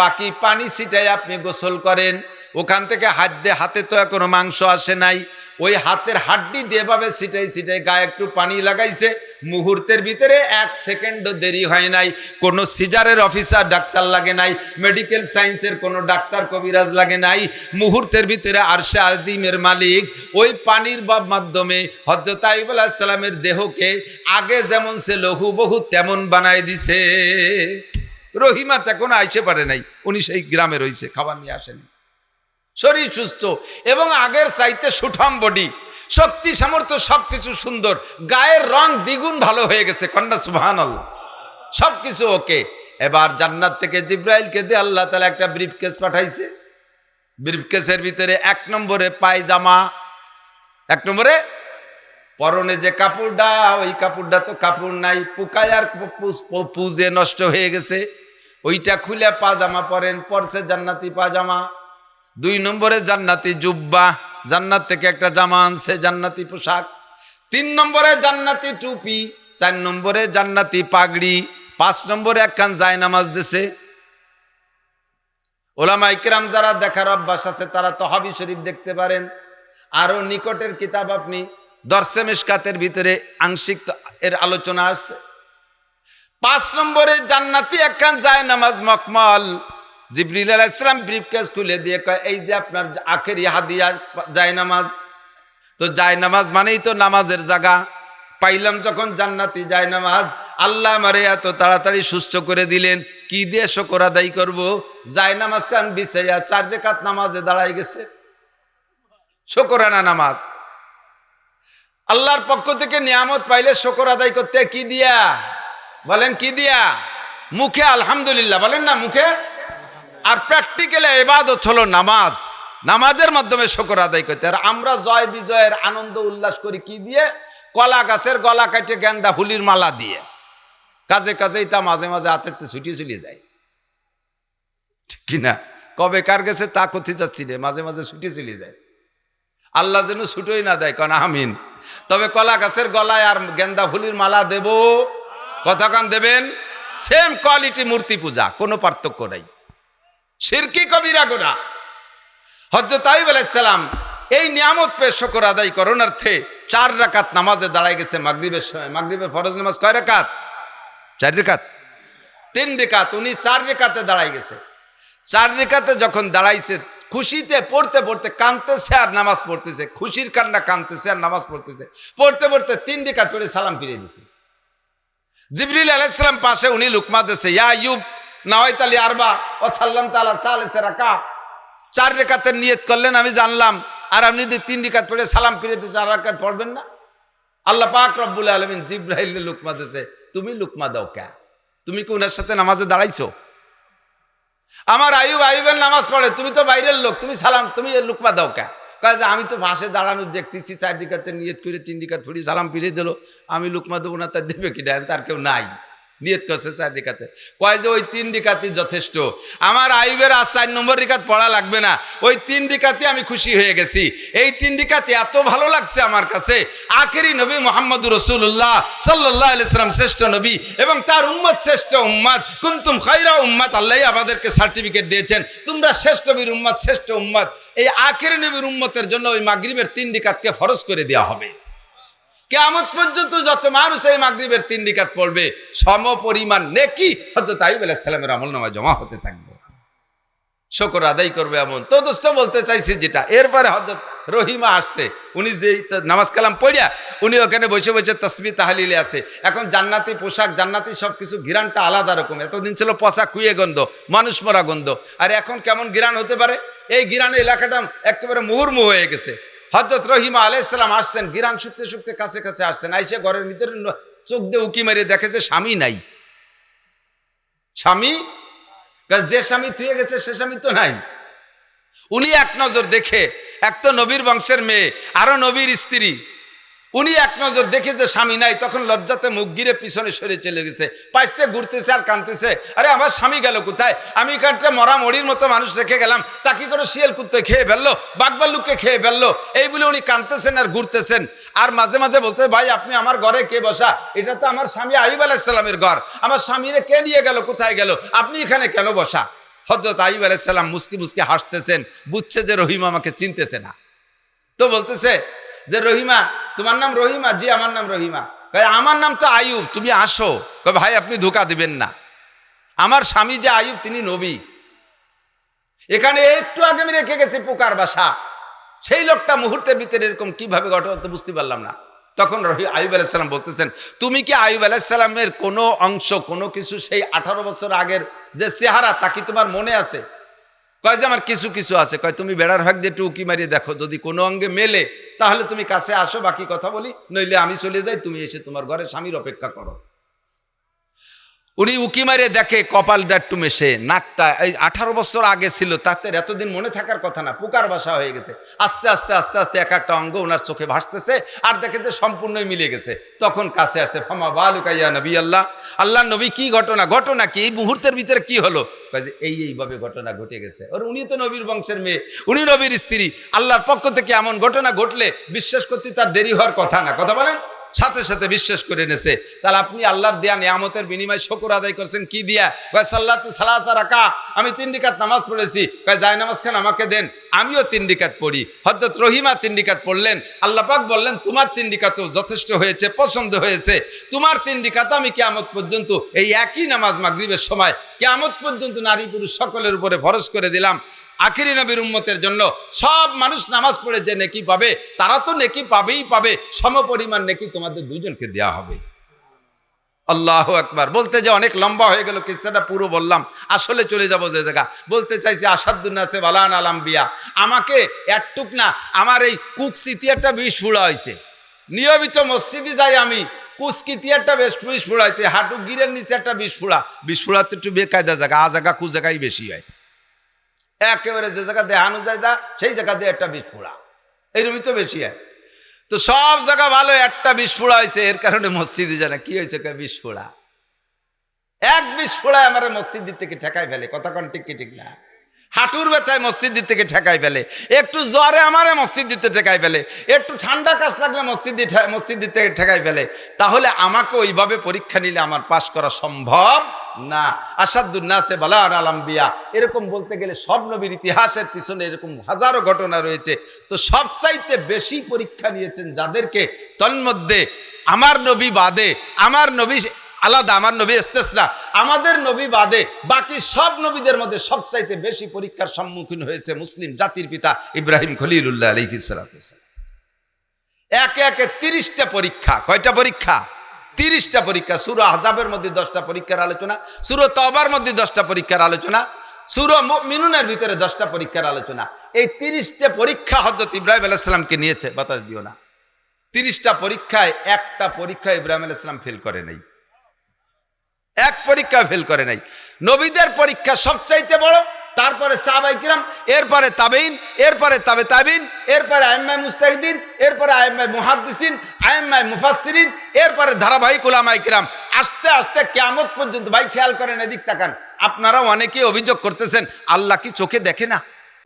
বাকি পানি ছিটাই আপনি গোসল করেন, ওখান থেকে হাতে তো এখনো মাংস আসে নাই, ওই হাতের হাড্ডি দিয়ে ভাবে ছিটাই ছিটাই গায়ে একটু পানি লাগাইছে, মুহূর্তের ভিতরে 1 সেকেন্ডও দেরি হয় নাই। কোনো সিজারের অফিসার ডাক্তার লাগে নাই, মেডিকেল সায়েন্সের কোনো ডাক্তার কবিরাজ লাগে নাই, মুহূর্তের ভিতরে আরশে আজিমের মালিক ওই পানির মাধ্যমে হযরত আইয়ুব আলাইহিস সালামের দেহকে আগে যেমন ছিল হুবহু তেমন বানায় দিছে। রহিমা তখন আইসে পারে নাই, উনি সেই গ্রামে রয়েছে, খাবার নিয়ে আসেনি, শরীর সুস্থ এবং আগের চাইতে সুঠাম বডি, শক্তি সামর্থ্য সবকিছু সুন্দর, গায়ের রং দ্বিগুণ ভালো হয়ে গেছে, কন্যা সুবহানাল্লাহ, সবকিছু ওকে। এবার জান্নাত থেকে জিব্রাইলকে দিয়ে আল্লাহ তাআলা একটা ব্রিফকেস পাঠাইছে। ব্রিফকেসের ভিতরে 1 নম্বরে পায়জামা, 1 নম্বরে পরনে যে কাপড়টা, ওই কাপড়টা তো কাপড় নাই, পোকায় আর পুজে নষ্ট হয়ে গেছে, ওইটা খুলে পাজামা পরেন, পরছে জান্নাতি পাজামা। 2 নম্বরে জান্নাতি জুব্বা, জান্নাত থেকে একটা জামা আনছে, জান্নাতি পোশাক। 3 নম্বরে জান্নাতি টুপি, 4 নম্বরে জান্নাতি পাগড়ি, 5 নম্বরে একখান জায়নামাজ দিছে। ওলামায়ে কেরাম যারা দেখার অভ্যাস আছে তারা তহাবি শরীফ দেখতে পারেন, আরো নিকটের কিতাব আপনি দরসে মিশকাতের ভিতরে আংশিক এর আলোচনা আছে। 5 নম্বরে জান্নাতি একখান জায়নামাজ মকমল। জিবরিল আলাইহিস সালাম ব্রিফকেস খুলে দিয়ে কয় এই যে আপনার আখেরি হাদিয়া জায়নামাজ। তো জায়নামাজ মানেই তো নামাজের জায়গা। পাইলাম যখন জান্নাতি জায়নামাজ, আল্লাহ আমারে এত তাড়াতাড়ি সুস্থ করে দিলেন, কি দিয়ে শুকর আদায় করব? জায়নামাজ কান বিছাইয়া 4 রাকাত নামাজে দাঁড়াই গেছে, শুকরানা নামাজ। আল্লাহর পক্ষ থেকে নিয়ামত পাইলে শুকর আদায় করতে কি দিয়া? বলেন কি দিয়া? মুখে আলহামদুলিল্লাহ বলেন না, মুখে। আর প্র্যাকটিক্যালি ইবাদত হলো নামাজ, নামাজের মাধ্যমে শুকর আদায় করতে। আর আমরা জয় বিজয়ের আনন্দ উল্লাস করি কি দিয়ে? কলা গাছের গলা কাটে গেন্দা ফুলির মালা দিয়ে। কাজে কাজেই তা মাঝে মাঝে হাতের ছুটিয়ে চলে যায়, ঠিক কিনা? কবে কার গেছে তা করতে যাচ্ছি রে, মাঝে মাঝে ছুটিয়ে চলে যায়। আল্লাহ যেন ছুটোই না দেয়, কারণ আমিন। তবে কলা গাছের গলায় আর গেন্দা ফুলির মালা দেব, কতক্ষণ দেবেন? সেম কোয়ালিটি মূর্তি পূজা, কোনো পার্থক্য নাই, শিরকি কবিরা গুনাহ। হযরত আইয়ুব আলাইহিস সালাম এই নিয়ামত পেয়ে শুকর আদায় করণার্থে 4 রাকাত নামাজে দাঁড়ায় গেছে মাগরিবের সময়। মাগরিবের ফরজ নামাজ কয় রাকাত? 4 রাকাত, 3 রাকাত। উনি 4 রাকাতে দাঁড়ায় গেছে। 4 রাকাতে যখন দাঁড়াইছে, খুশিতে পড়তে পড়তে কাঁদতেছে আর নামাজ পড়তেছে, খুশির কান্না কাঁদতেছে আর নামাজ পড়তেছে। পড়তে পড়তে 3 রাকাত পড়ে সালাম ফিরিয়ে দিছে। জিবরিল আলাইহিস সালাম পাশে, উনি লুকমা দিছে, ইয়া আইয়ুব নাওয়াইতালি আরবা ওয়া সাল্লাম তাআলা সালিসা রাকাত। 4 রাকাতের নিয়ত করলেন আমি জানলাম, আর আপনি যদি 3 রাকাত পড়ে সালাম ফিরিয়ে দিতে 4 রাকাত পড়বেন না? আল্লাহ পাক রব্বুল আলামিন জিবরাইলকে লুকমা দিছে, তুমি লুকমা দাও কে? তুমি কি উনার সাথে নামাজে দাঁড়াইছো? আমার আইয়ুবের নামাজ পড়ে, তুমি তো বাইরের লোক, তুমি সালাম, তুমি লুকমা দাও কে? কয় যে আমি তো পাশে দাঁড়ানো দেখতেছি, 4 রাকাতের নিয়ত করে 3 রাকাত পড়ি সালাম ফিরিয়ে দিল, আমি লুকমা দেবো না, তার দেবে কি? তার কেউ নাই, নিয়ত করছে 4 রাকাতে। কয় যে ওই 3 রাকাতই যথেষ্ট, আমার আইয়ুবের আর 4 নম্বর রাকাত পড়া লাগবে না, ওই 3 রাকাতে আমি খুশি হয়ে গেছি। এই 3 রাকাতে এত ভালো লাগছে আমার কাছে, আখেরি নবী মুহাম্মদুর রাসূলুল্লাহ সাল্লাল্লাহু আলাইহি ওয়াসাল্লাম শ্রেষ্ঠ নবী এবং তার উম্মত শ্রেষ্ঠ উম্মত, কুনতুম খায়রা উম্মত, আল্লাহ আমাদেরকে সার্টিফিকেট দিয়েছেন তোমরা শ্রেষ্ঠ নবীর উম্মত, শ্রেষ্ঠ উম্মত। এই আখেরি নবীর উম্মতের জন্য ওই মাগরিবের 3 রাকাতকে ফরজ করে দেওয়া হবে। কিয়ামত পর্যন্ত যত মানুষ এই মাগরিবের 3 রাকাত পড়বে, সম পরিমাণ নেকি হযরত আইয়ুব আলাইহিস সালামের আমলনামায় জমা হতে থাকবে। শুকর আদায় করবে এমন। তো দোস্ত বলতে চাইছি যেটা, এরপরে হযরত রহিমা আসছে, উনি যে নামাজ কালাম পড়িয়া উনি ওখানে বসে বসে তাসবিহ তাহলিলে আছে। এখন জান্নাতি পোশাক, জান্নাতি সবকিছু, ঘিরানটা আলাদা রকম। এতদিন ছিল পচা খুঁয়ে গন্ধ, মানুষ মরা গন্ধ, আর এখন কেমন ঘিরান হতে পারে? এই ঘিরানে এলাকাটা একেবারে মুহুর্মুহু হয়ে গেছে। হযরত রহিমা আলাইহিস সালাম আসছেন, গিরান শুকতে শুকতে কাছে কাছে আসছেন, আইসা ঘরের ভিতরে চোখ দিয়ে উকি মেরে দেখে যে স্বামী নাই। স্বামী, যে স্বামী থুয়ে গেছে সে স্বামী তো নাই। উনি এক নজর দেখে, এক তো নবীর বংশের মেয়ে, আরো নবীর স্ত্রী, উনি এক নজর দেখে যে স্বামী নাই, তখন লজ্জাতে মুখ গিরে পিছনে সরে চলে গেছে, পাইতে ঘুরতেছে আর কাঁদতেছে, আরে আমার স্বামী গেল কোথায়? আমি এখানটা মরা মরির মতো মানুষ রেখে গেলাম, তাকে করে শিয়াল কুত্তে খেয়ে ফেললো, বাঘবাল্লুককে খেয়ে ফেললো, এই বলে উনি কাঁদতেছেন আর ঘুরতেছেন। আর মাঝে মাঝে বলতে, ভাই আপনি আমার ঘরে কে বসা? এটা তো আমার স্বামী আইয়ুব আলাইহিস সালামের ঘর, আমার স্বামীরে কে নিয়ে গেল, কোথায় গেল, আপনি এখানে কেন বসা? হযরত আইয়ুব আলাইহিস সালাম মুস্কি মুস্কি হাসতেছেন, বুঝছে যে রহিমা আমাকে চিনতেছে না। তো বলতেছে যে রহিমা, তোমার নাম রহিমা? জি আমার নাম রহিমা। আমার নাম তো আইয়ুব, তুমি আসো। ভাই আপনি ধোঁকা দিবেন না, আমার স্বামী যে আইয়ুব তিনি নবী, এখানে একটু আগে আমি রেখে গেছি পোকার বাসা, সেই লোকটা মুহূর্তের ভিতরে এরকম কিভাবে ঘটনা তো বুঝতে পারলাম না। তখন আইয়ুব আলাইহিস সালাম বলতেছেন, তুমি কি আইয়ুব আলাইহিস সালামের কোনো অংশ, কোনো কিছু, সেই 18 বছর আগের যে চেহারা তা কি তোমার মনে আছে? কয় যে আমার কিছু কিছু আছে। কয় তুমি বেড়ার ভাগ দিয়ে একটু উকি মারিয়ে দেখো, যদি কোনো অঙ্গে মেলে তাহলে তুমি কাছে আসো, বাকি কথা বলি, নইলে আমি চলে যাই, তুমি এসে তোমার ঘরে স্বামীর অপেক্ষা করো। উনি উকি মারিয়ে দেখে কপালটা একটু মেশে, নাকটা এই 18 বছর আগে ছিল, তাতে এতদিন মনে থাকার কথা না, পোকার বাসা হয়ে গেছে। আস্তে আস্তে আস্তে আস্তে এক একটা অঙ্গ ওনার চোখে ভাসতেছে, আর দেখে যে সম্পূর্ণই মিলে গেছে। তখন কাছে আসে, ফামা বালুকা ইয়া নবী আল্লাহ, আল্লাহ নবী কি ঘটনা, ঘটনা কি, এই মুহূর্তের ভিতরে কি হলো? যে এইভাবে ঘটনা ঘটে গেছে। ওর উনি তো নবীর বংশের মেয়ে, উনি নবীর স্ত্রী, আল্লাহর পক্ষ থেকে এমন ঘটনা ঘটলে বিশ্বাস করতে তার দেরি হওয়ার কথা না। কথা বলেন, সাথে সাথে বিশ্বাস করে নেছে। তাহলে আপনি আল্লাহর দেয়া নিয়ামতের বিনিময়ে শুকর আদায় করছেন কি দিয়া? কয় সাল্লাতু সালাসা রাকা, আমি 3 রাকাত নামাজ পড়েছি। কয় যায় নামাজ খান আমাকে দেন, আমিও 3 রাকাত পড়ি। হযরত রহিমা 3 রাকাত পড়লেন, আল্লাহ পাক বললেন তোমার 3 রাকাতও যথেষ্ট হয়েছে, পছন্দ হয়েছে, তোমার 3 রাকাত আমি কিয়ামত পর্যন্ত এই একই নামাজ মাগরিবের সময় কিয়ামত পর্যন্ত নারী পুরুষ সকলের উপরে ফরজ করে দিলাম। আখিরি নবীর উম্মতের জন্য সব মানুষ নামাজ পড়ে যে নেকি পাবে, তারা তো নেকি পাবেই পাবে, সমপরিমাণ নেকি তোমাদের দুইজনকে দেয়া হবে। আল্লাহু আকবার। বলতে যে অনেক লম্বা হয়ে গেল, কিসসাটা পুরো বললাম, আসলে চলে যাব যে জায়গা। বলতে চাইছি আসাদুন নাসে বালান আল আম্বিয়া, আমাকে একটুক না, আমার এই কুকসি তিয়ারটা 20 ফুড়া হয়েছে। নিয়মিত মসজিদে যাই আমি, কুচকি তিয়ারটা 20 ফুড়া হয়েছে, হাঁটু গিরের নিচে একটা 20 ফুড়া। 20 ফুড়া তো একটু বেকায়দা জায়গা, আ জায়গা কু জায়গায় বেশি হয়, একেবারে যে জায়গা দেহানো যায় না সেই জায়গা দিয়ে একটা 20 ফুড়া, এইরকমই তো বেশি হয়। তো সব জায়গা ভালো, একটা 20 ফুড়া হয়েছে, এর কারণে মসজিদে যায় না। কি হয়েছে? 20 ফুড়া, 20 ফুড়ায় আমার মসজিদ থেকে ঠেকাই ফেলে। কথা কোন ঠিক কি ঠিক না? হাঁটুর ব্যথায় মসজিদ থেকে ঠেকাই ফেলে, একটু জ্বরে আমারে মসজিদ দিতে ঠেকাই ফেলে, একটু ঠান্ডা কাশ লাগলে মসজিদ দিতে ঠেকাই ফেলে। তাহলে আমাকে ওইভাবে পরীক্ষা নিলে আমার পাশ করা সম্ভব না। আসাদুন নাসে বালান আল আম্বিয়া, এরকম বলতে গেলে সব নবীর ইতিহাসের পিছনে এরকম হাজারো ঘটনা রয়েছে। তো সবচাইতে বেশি পরীক্ষা নিয়েছেন যাদেরকে, তন্মধ্যে আমার নবী বাদে, আমার নবী আলাদা, আমার নবী ইস্তেসনা, আমাদের নবী বাদে বাকি সব নবীদের মধ্যে সবচাইতে বেশি পরীক্ষার সম্মুখীন হয়েছে মুসলিম জাতির পিতা ইব্রাহিম খলিলুল্লাহ আলাইহিস সালাতু ওয়াস সালাম। একে একে 30টা পরীক্ষা। কয়টা পরীক্ষা? 30টা পরীক্ষা। সূরা আহজাবের মধ্যে 10টা পরীক্ষার আলোচনা, সূরা তওবার মধ্যে 10টা পরীক্ষার আলোচনা, সূরা মুমিনুনের ভিতরে 10টা পরীক্ষার আলোচনা। এই 30টা পরীক্ষা হযরত ইব্রাহিম আলাইহিস সালামকে নিয়েছে। বাতাস দিও না। 30টা পরীক্ষায় একটা পরীক্ষা ইব্রাহিম আলাইহিস সালাম ফেল করে নাই, এক পরীক্ষা ফেল করে নাই। নবীদের পরীক্ষা সবচাইতে বড়, তারপরে সাহাবায়ে কিরাম, এরপরে তাবেঈন, এরপরে তাবে তাবেঈন, এরপরে আইম্মায়ে মুজতাহিদিন, এরপরে আইম্মায়ে মুহাদ্দিসিন, আইম্মায়ে মুফাসসিরিন, এরপরে ধারাবাহিক উলামায়ে কিরাম, আস্তে আস্তে কিয়ামত পর্যন্ত। ভাই খেয়াল করেন, এদিক তাকান। আপনারা অনেকেই অভিযোগ করতেছেন আল্লাহ কি চোখে দেখে না?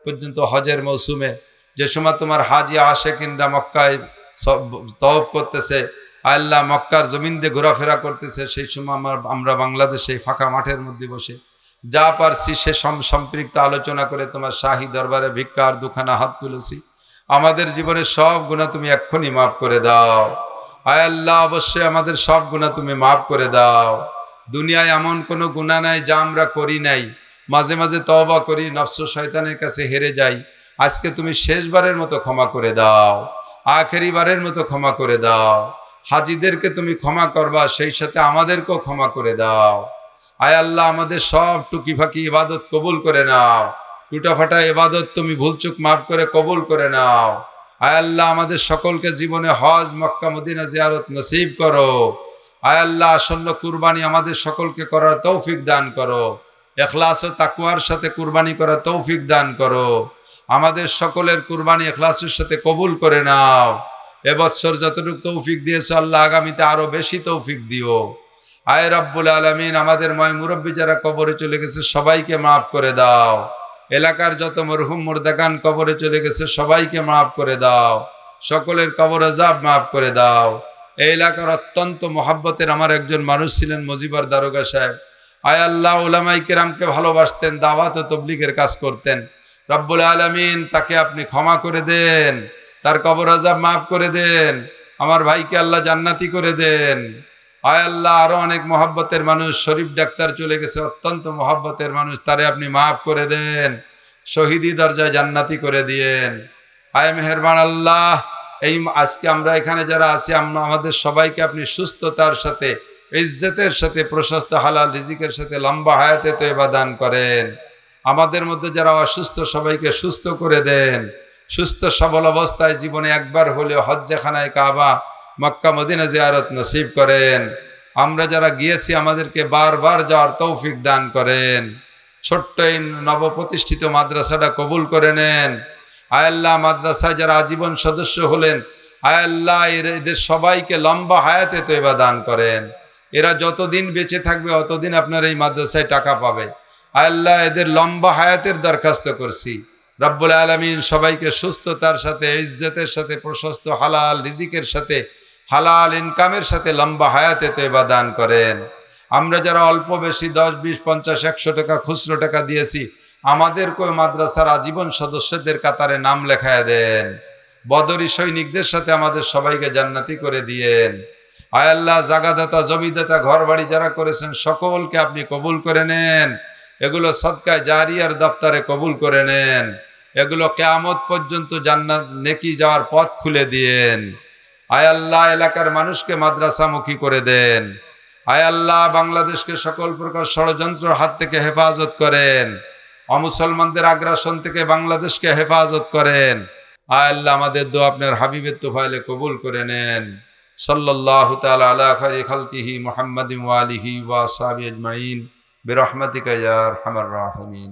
পর্যন্ত হজের মৌসুমে যে সময় তোমার হাজি আশেকিনরা মক্কায় তওয়াফ করতেছে, আল্লাহ মক্কার জমিন দিয়ে ঘোরাফেরা করতেছে, সেই সময় আমরা বাংলাদেশে ফাঁকা মাঠের মধ্যে বসে যা পারছি সে সম্পৃক্ত আলোচনা করে তোমার শাহী দরবারে ভিক্ষার দুখানা হাত তুলেছি। আমাদের জীবনের সব গুনাহ তুমি এক্ষুনি মাফ করে দাও। আয় আল্লাহ, অবশ্যই আমাদের সব গুনাহ তুমি মাফ করে দাও। দুনিয়ায় এমন কোনো গুনাহ নাই যা আমরা করি নাই। মাঝে মাঝে তওবা করি, নফস শয়তানের কাছে হেরে যাই। আজকে তুমি শেষবারের মতো ক্ষমা করে দাও, আখেরি বারের মতো ক্ষমা করে দাও। হাজিদেরকে তুমি ক্ষমা করবা, সেই সাথে আমাদেরকেও ক্ষমা করে দাও। আয় আল্লাহ, আমাদের সব টুকি ফাঁকি ইবাদত কবুল করে নাও। টুটাফাটা ইবাদত তুমি ভুলচুক মাফ করে কবুল করে নাও। আয় আল্লাহ আমাদের সকলকে জীবনে হজ মক্কা মদিনা জিয়ারত নসিব করো। আয় আল্লাহ আসন্ন কুরবানি আমাদের সকলকে করার তৌফিক দান করো। ইখলাস ও তাকওয়ার সাথে কুরবানি করার তৌফিক দান করো। আমাদের সকলের কুরবানি ইখলাসের সাথে কবুল করে নাও। এবছর যতটুকু তৌফিক দিয়েছো আল্লাহ আগামীতে আরো বেশি তৌফিক দিও। আয় রাব্বুল আলামিন আমাদের ময় মুরব্বী যারা কবরে চলে গেছে সবাইকে মাফ করে দাও। এলাকার যত মরহুম মুর্দাগান কবরে চলে গেছে সবাইকে মাফ করে দাও। সকলের কবর আযাব মাফ করে দাও। এই এলাকার অত্যন্ত মহাব্বতের আমার একজন মানুষ ছিলেন মজিবর দারোগা সাহেব। আয় আল্লাহ উলামায়ে কেরামকে ভালোবাসতেন, দাওয়াত ও তাবলীগের কাজ করতেন। রব্বুল আলামিন তাকে আপনি ক্ষমা করে দেন, তার কবর আযাব মাফ করে দেন। আমার ভাইকে আল্লাহ জান্নাতি করে দেন। আয় আল্লাহ আরো অনেক মহাব্বতের মানুষ, শরীফ ডাক্তার চলে গেছে, অত্যন্ত মহাব্বতের মানুষ, তারে আপনি মাফ করে দেন, শহীদি দরজায় জান্নাতি করে দিয়েন। আয় মেহেরবান আল্লাহ, এই আজকে আমরা এখানে যারা আছি আমাদের সবাইকে আপনি সুস্থতার সাথে, ইজ্জতের সাথে, প্রশস্ত হালাল রিজিকের সাথে লম্বা হায়াতে তয়বা দান করেন। আমাদের মধ্যে যারা অসুস্থ সবাইকে সুস্থ করে দেন। সুস্থ সবল অবস্থায় জীবনে একবার হলেও হজ্জাখানায় কাবা মক্কা মদিনা জিয়ারত নসিব করেন। আমরা যারা গিয়েছি আমাদেরকে বারবার যাওয়ার তৌফিক দান করেন। ছোট্ট এই নবপ্রতিষ্ঠিত মাদ্রাসাটা কবুল করে নেন। আয় আল্লাহ মাদ্রাসায় যারা আজীবন সদস্য হলেন, আয় আল্লাহ এদের সবাইকে লম্বা হায়াতে তয়বা দান করেন। এরা যতদিন বেঁচে থাকবে অতদিন আপনার এই মাদ্রাসায় টাকা পাবে। আয় আল্লাহ এদের লম্বা হায়াতের দরখাস্ত করছি। রব্বুল আলামিন সবাইকে সুস্থতার সাথে, ইজ্জতের সাথে, প্রশস্ত হালাল রিজিকের সাথে, হালাল ইনকামের সাথে লম্বা হায়াতে তয়বা দান করেন। আমরা যারা অল্প বেশি 10, 20, 50, 100 টাকা খুচরো টাকা দিয়েছি আমাদেরকে মাদ্রাসার আজীবন সদস্যদের কাতারে নাম লেখায় দেন। বদরি সৈনিকদের সাথে আমাদের সবাইকে জান্নাতি করে দিয়েন। আয় আল্লাহ জাগাদাতা, জমিদাতা, ঘর বাড়ি যারা করেছেন সকলকে আপনি কবুল করে নেন। এগুলো সদকায়ে জারিয়ার দফতরে কবুল করে নেন। এগুলো কিয়ামত পর্যন্ত জান্নাত নেকি যাওয়ার পথ খুলে দিয়েন। আয় আল্লাহ এলাকার মানুষকে মাদ্রাসামুখী করে দেন। আয় আল্লাহ বাংলাদেশকে সকল প্রকার ষড়যন্ত্রের হাত থেকে হেফাজত করেন। অমুসলমানদের আগ্রাসন থেকে বাংলাদেশকে হেফাজত করেন। আয় আল্লাহ আমাদের দোয়া আপনার হাবিবের তোফাইলে কবুল করে নেন। সাল্লাল্লাহু তাআলা আলা খায়রি খালকিহি মুহাম্মাদিন ওয়া আলিহি ওয়া আসহাবিহি আজমাইন বিরহমাতিকা ইয়া আরহামার রাহিমিন।